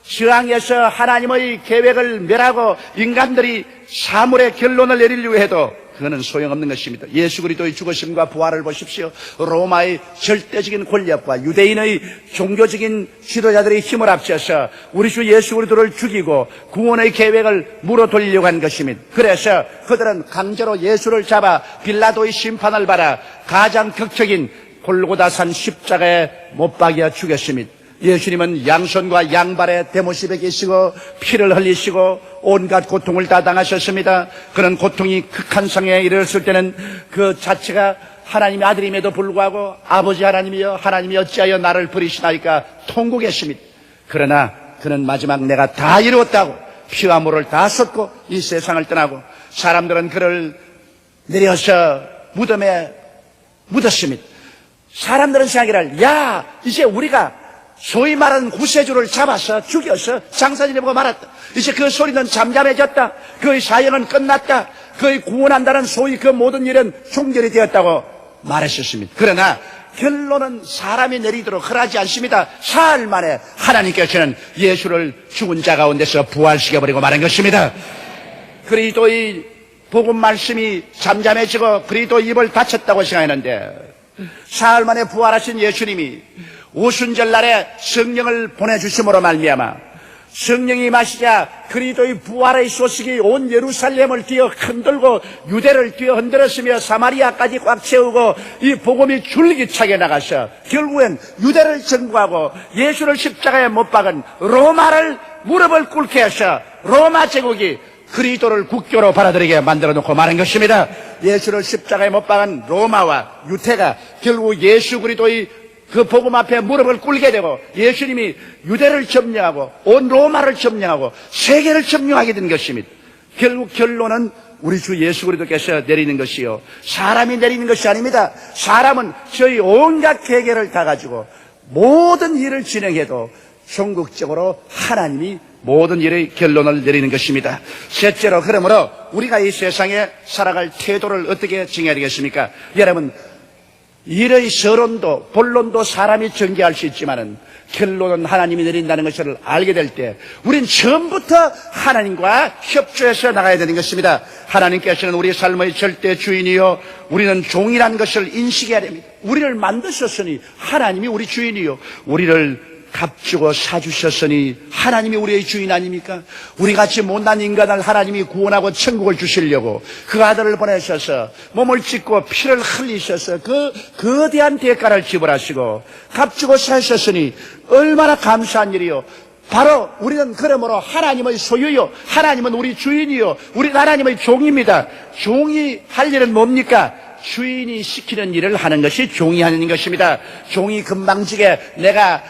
A: 저항해서 하나님의 계획을 멸하고 인간들이 사물의 결론을 내리려고 해도 그거는 소용없는 것입니다. 예수 그리스도의 죽으심과 부활을 보십시오. 로마의 절대적인 권력과 유대인의 종교적인 지도자들의 힘을 합쳐서 우리 주 예수 그리스도를 죽이고 구원의 계획을 물어 돌리려고 한 것입니다. 그래서 그들은 강제로 예수를 잡아 빌라도의 심판을 받아 가장 극적인 골고다산 십자가에 못 박여 죽였습니다. 예수님은 양손과 양발에 대못이 베기시고 피를 흘리시고 온갖 고통을 다 당하셨습니다. 그런 고통이 극한 상황에 이르렀을 때는 그 자체가 하나님의 아들임에도 불구하고 아버지 하나님이여 하나님이 어찌하여 나를 버리시나이까 통곡했습니다. 그러나 그는 마지막 내가 다 이루었다고 피와 물을 다 쏟고 이 세상을 떠나고 사람들은 그를 내려서 무덤에 묻었습니다. 사람들은 생각하기를 야 이제 우리가 소위 말하는 구세주를 잡아서 죽여서 장사지내보고 말았다. 이제 그 소리는 잠잠해졌다. 그의 사역은 끝났다. 그의 구원한다는 소위 그 모든 일은 종결이 되었다고 말했었습니다. 그러나 결론은 사람이 내리도록 허락하지 않습니다. 사흘 만에 하나님께서는 예수를 죽은 자 가운데서 부활시켜버리고 말한 것입니다. 그리스도의 복음 말씀이 잠잠해지고 그리스도 입을 닫혔다고 생각했는데 사흘 만에 부활하신 예수님이 오순절 날에 성령을 보내주심으로 말미암아 성령이 마시자 그리스도의 부활의 소식이 온 예루살렘을 뛰어 흔들고 유대를 뛰어 흔들었으며 사마리아까지 꽉 채우고 이 복음이 줄기차게 나가서 결국엔 유대를 정부하고 예수를 십자가에 못 박은 로마를 무릎을 꿇게 해서 로마 제국이 그리스도를 국교로 받아들이게 만들어 놓고 말한 것입니다. 예수를 십자가에 못 박은 로마와 유태가 결국 예수 그리스도의 그 복음 앞에 무릎을 꿇게 되고 예수님이 유대를 점령하고 온 로마를 점령하고 세계를 점령하게 된 것입니다. 결국 결론은 우리 주 예수 그리스도께서 내리는 것이요 사람이 내리는 것이 아닙니다. 사람은 저희 온갖 계계를 다 가지고 모든 일을 진행해도 종국적으로 하나님이 모든 일의 결론을 내리는 것입니다. 셋째로 그러므로 우리가 이 세상에 살아갈 태도를 어떻게 정해야 되겠습니까? 여러분 일의 서론도 본론도 사람이 전개할 수 있지만은 결론은 하나님이 내린다는 것을 알게 될 때 우린 처음부터 하나님과 협조해서 나가야 되는 것입니다. 하나님께서는 우리 삶의 절대 주인이요 우리는 종이라는 것을 인식해야 됩니다. 우리를 만드셨으니 하나님이 우리 주인이요 우리를 값주고 사주셨으니 하나님이 우리의 주인 아닙니까? 우리같이 못난 인간을 하나님이 구원하고 천국을 주시려고 그 아들을 보내셔서 몸을 찢고 피를 흘리셔서 그 거대한 대가를 지불하시고 값주고 사셨으니 얼마나 감사한 일이요. 바로 우리는 그러므로 하나님의 소유요 하나님은 우리 주인이요 우리는 하나님의 종입니다. 종이 할 일은 뭡니까? 주인이 시키는 일을 하는 것이 종이 하는 것입니다. 종이 금방지게 내가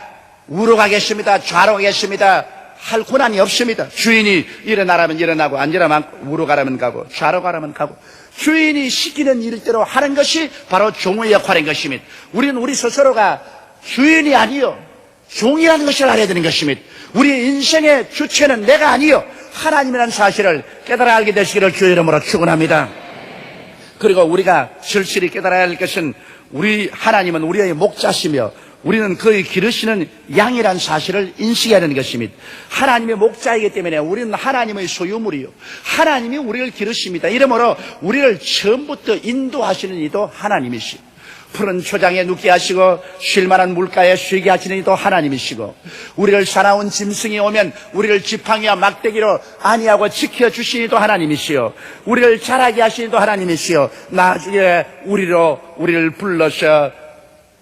A: 우로 가겠습니다. 좌로 가겠습니다. 할 권한이 없습니다. 주인이 일어나라면 일어나고 앉으라면 우로 가라면 가고 좌로 가라면 가고 주인이 시키는 일대로 하는 것이 바로 종의 역할인 것입니다. 우리는 우리 스스로가 주인이 아니요 종이라는 것을 알아야 되는 것입니다. 우리 인생의 주체는 내가 아니요 하나님이라는 사실을 깨달아 알게 되시기를 주의 이름으로 축원합니다. 그리고 우리가 절실히 깨달아야 할 것은 우리 하나님은 우리의 목자시며 우리는 그의 기르시는 양이라는 사실을 인식해야 하는 것입니다. 하나님의 목자이기 때문에 우리는 하나님의 소유물이요 하나님이 우리를 기르십니다. 이러므로 우리를 처음부터 인도하시는 이도 하나님이시고 푸른 초장에 눕게 하시고 쉴만한 물가에 쉬게 하시는 이도 하나님이시고 우리를 사나운 짐승이 오면 우리를 지팡이와 막대기로 안위하고 지켜주시는 이도 하나님이시요 우리를 자라게 하시는 이도 하나님이시요 나중에 우리를 불러서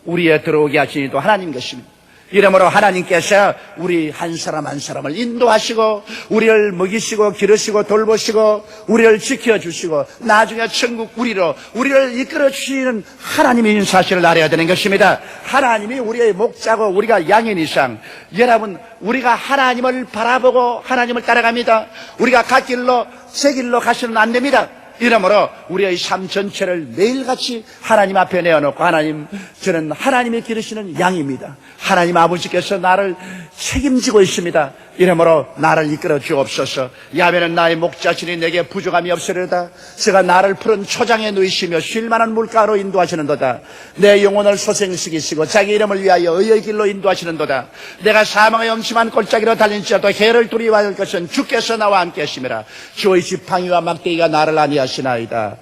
A: 우리에 들어오게 하시는 이도 하나님 것입니다. 이러므로 하나님께서 우리 한 사람 한 사람을 인도하시고 우리를 먹이시고 기르시고 돌보시고 우리를 지켜주시고 나중에 천국 우리를 이끌어주시는 하나님인 사실을 알아야 되는 것입니다. 하나님이 우리의 목자고 우리가 양인 이상 여러분 우리가 하나님을 바라보고 하나님을 따라갑니다. 우리가 갓 길로 새 길로 가시는 안 됩니다. 이러므로 우리의 삶 전체를 매일같이 하나님 앞에 내어놓고 하나님 저는 하나님이 기르시는 양입니다. 하나님 아버지께서 나를 책임지고 있습니다. 이러므로 나를 이끌어 주옵소서. 야훼는 나의 목자시니 내게 부족함이 없으리로다. 제가 나를 푸른 초장에 누이시며 쉴만한 물가로 인도하시는도다. 내 영혼을 소생시키시고 자기 이름을 위하여 의의 길로 인도하시는도다. 내가 사망의 엄침한 골짜기로 달린지라도 해를 두려워할 것은 주께서 나와 함께 하심이라. 주의 지팡이와 막대기가 나를 안위하시나이다.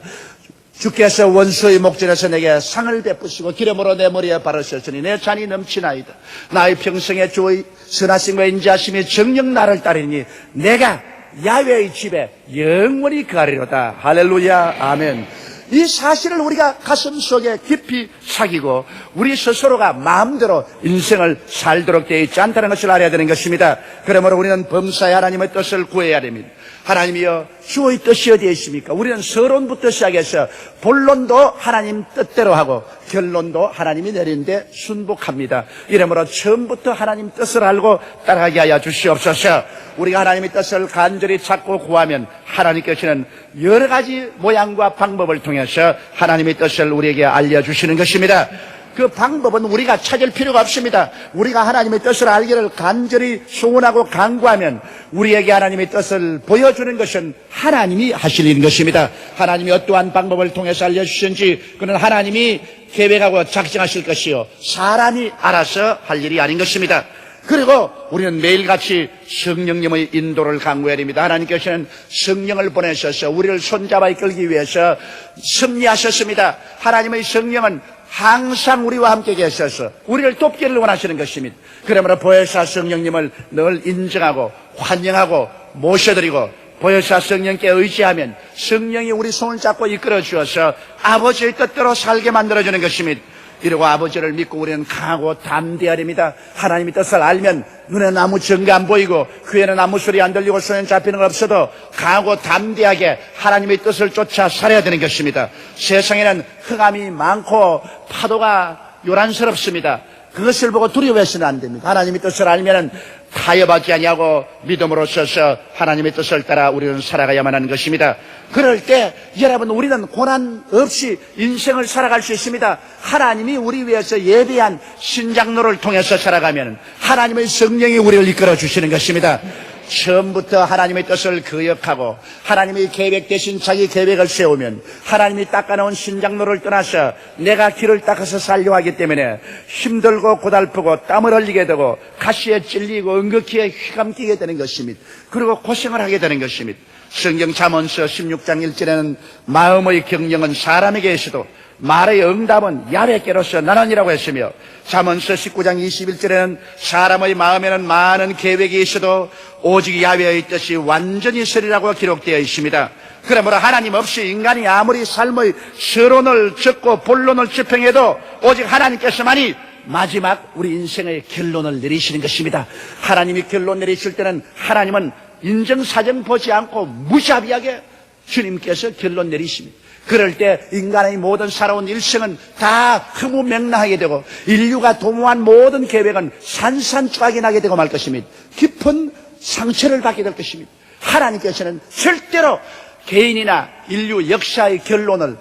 A: 주께서 원수의 목전에서 내게 상을 베푸시고 기름으로 내 머리에 바르셨으니 내 잔이 넘치나이다. 나의 평생에 주의 선하심과 인자하심이 정녕 나를 따르니 내가 야훼의 집에 영원히 가리로다. 할렐루야 아멘. 이 사실을 우리가 가슴속에 깊이 새기고 우리 스스로가 마음대로 인생을 살도록 되어 있지 않다는 것을 알아야 되는 것입니다. 그러므로 우리는 범사에 하나님의 뜻을 구해야 됩니다. 하나님이여, 주의 뜻이 어디에 있습니까? 우리는 서론부터 시작해서 본론도 하나님 뜻대로 하고 결론도 하나님이 내린데 순복합니다. 이러므로 처음부터 하나님 뜻을 알고 따라가게 하여 주시옵소서. 우리가 하나님의 뜻을 간절히 찾고 구하면 하나님께서는 여러 가지 모양과 방법을 통해서 하나님의 뜻을 우리에게 알려주시는 것입니다. 그 방법은 우리가 찾을 필요가 없습니다. 우리가 하나님의 뜻을 알기를 간절히 소원하고 간구하면 우리에게 하나님의 뜻을 보여주는 것은 하나님이 하실 일인 것입니다. 하나님이 어떠한 방법을 통해서 알려주시는지 그는 하나님이 계획하고 작정하실 것이요, 사람이 알아서 할 일이 아닌 것입니다. 그리고 우리는 매일같이 성령님의 인도를 간구해야 됩니다. 하나님께서는 성령을 보내셔서 우리를 손잡아 이끌기 위해서 섭리하셨습니다. 하나님의 성령은 항상 우리와 함께 계셔서 우리를 돕기를 원하시는 것입니다. 그러므로 보혜사 성령님을 늘 인정하고 환영하고 모셔드리고 보혜사 성령께 의지하면 성령이 우리 손을 잡고 이끌어 주어서 아버지의 뜻대로 살게 만들어주는 것입니다. 이러고 아버지를 믿고 우리는 강하고 담대해야 됩니다. 하나님의 뜻을 알면 눈에는 아무 증거 안 보이고 귀에는 아무 소리 안 들리고 손에 잡히는 건 없어도 강하고 담대하게 하나님의 뜻을 쫓아 살아야 되는 것입니다. 세상에는 흑암이 많고 파도가 요란스럽습니다. 그것을 보고 두려워해서는 안 됩니다. 하나님의 뜻을 알면 타협하지 아니하고 믿음으로 서서 하나님의 뜻을 따라 우리는 살아가야만 하는 것입니다. 그럴 때 여러분, 우리는 고난 없이 인생을 살아갈 수 있습니다. 하나님이 우리 위해서 예비한 신장로를 통해서 살아가면 하나님의 성령이 우리를 이끌어 주시는 것입니다. 처음부터 하나님의 뜻을 거역하고 하나님의 계획 대신 자기 계획을 세우면 하나님이 닦아놓은 신장로를 떠나서 내가 길을 닦아서 살려고 하기 때문에 힘들고 고달프고 땀을 흘리게 되고 가시에 찔리고 응급기에 휘감기게 되는 것입니다. 그리고 고생을 하게 되는 것입니다. 성경 잠언서 16장 1절에는 마음의 경영은 사람에게 있어도 말의 응답은 야훼께로서 나느니라고 했으며, 잠언서 19장 21절에는 사람의 마음에는 많은 계획이 있어도 오직 야훼의 뜻이 완전히 서리라고 기록되어 있습니다. 그러므로 하나님 없이 인간이 아무리 삶의 서론을 적고 본론을 집행해도 오직 하나님께서만이 마지막 우리 인생의 결론을 내리시는 것입니다. 하나님이 결론 내리실 때는 하나님은 인정사정 보지 않고 무자비하게 주님께서 결론 내리십니다. 그럴 때 인간의 모든 살아온 일생은 다 흐무맹랑하게 되고 인류가 도모한 모든 계획은 산산조각이 나게 되고 말 것입니다. 깊은 상처를 받게 될 것입니다. 하나님께서는 절대로 개인이나 인류 역사의 결론을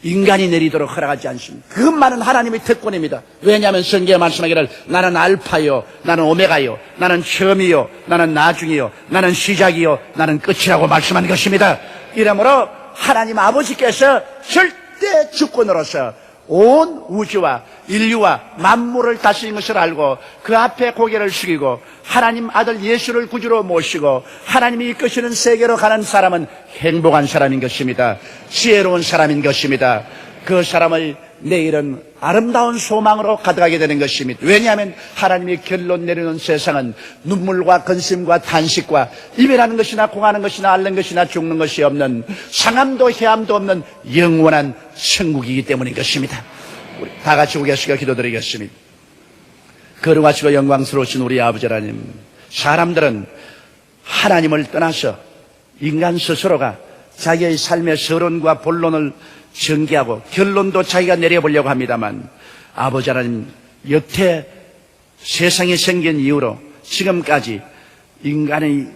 A: 인간이 내리도록 허락하지 않습니다. 그것만은 하나님의 특권입니다. 왜냐하면 성경에 말씀하기를 나는 알파요, 나는 오메가요, 나는 처음이요, 나는 나중이요, 나는 시작이요, 나는 끝이라고 말씀하는 것입니다. 이러므로 하나님 아버지께서 절대 주권으로서 온 우주와 인류와 만물을 다스린 것을 알고 그 앞에 고개를 숙이고 하나님 아들 예수를 구주로 모시고 하나님이 이끄시는 세계로 가는 사람은 행복한 사람인 것입니다. 지혜로운 사람인 것입니다. 그 사람의 내일은 아름다운 소망으로 가득하게 되는 것입니다. 왜냐하면 하나님이 결론 내리는 세상은 눈물과 근심과 탄식과 이별하는 것이나 공하는 것이나 앓는 것이나 죽는 것이 없는, 상함도 해함도 없는 영원한 천국이기 때문인 것입니다. 우리 다 같이 우겨서 기도드리겠습니다. 거룩하시고 영광스러우신 우리 아버지 하나님, 사람들은 하나님을 떠나서 인간 스스로가 자기의 삶의 서론과 본론을 전개하고 결론도 자기가 내려보려고 합니다만, 아버지 하나님, 여태 세상이 생긴 이후로 지금까지 인간의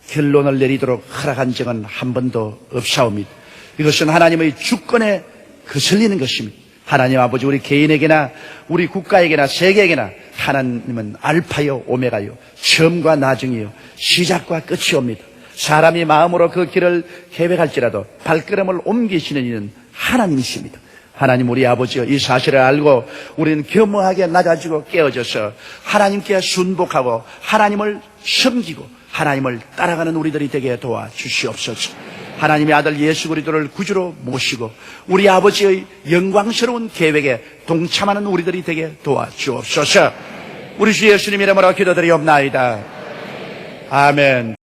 A: 결론을 내리도록 허락한 적은 한 번도 없사옵니다. 이것은 하나님의 주권에 거슬리는 것입니다. 하나님 아버지, 우리 개인에게나 우리 국가에게나 세계에게나 하나님은 알파요 오메가요, 처음과 나중이요, 시작과 끝이옵니다. 사람이 마음으로 그 길을 계획할지라도 발걸음을 옮기시는 이는 하나님이십니다. 하나님, 우리 아버지여, 이 사실을 알고 우리는 겸허하게 낮아지고 깨어져서 하나님께 순복하고 하나님을 섬기고 하나님을 따라가는 우리들이 되게 도와주시옵소서. 하나님의 아들 예수 그리스도를 구주로 모시고 우리 아버지의 영광스러운 계획에 동참하는 우리들이 되게 도와주옵소서. 우리 주 예수님 이름으로 기도드리옵나이다. 아멘.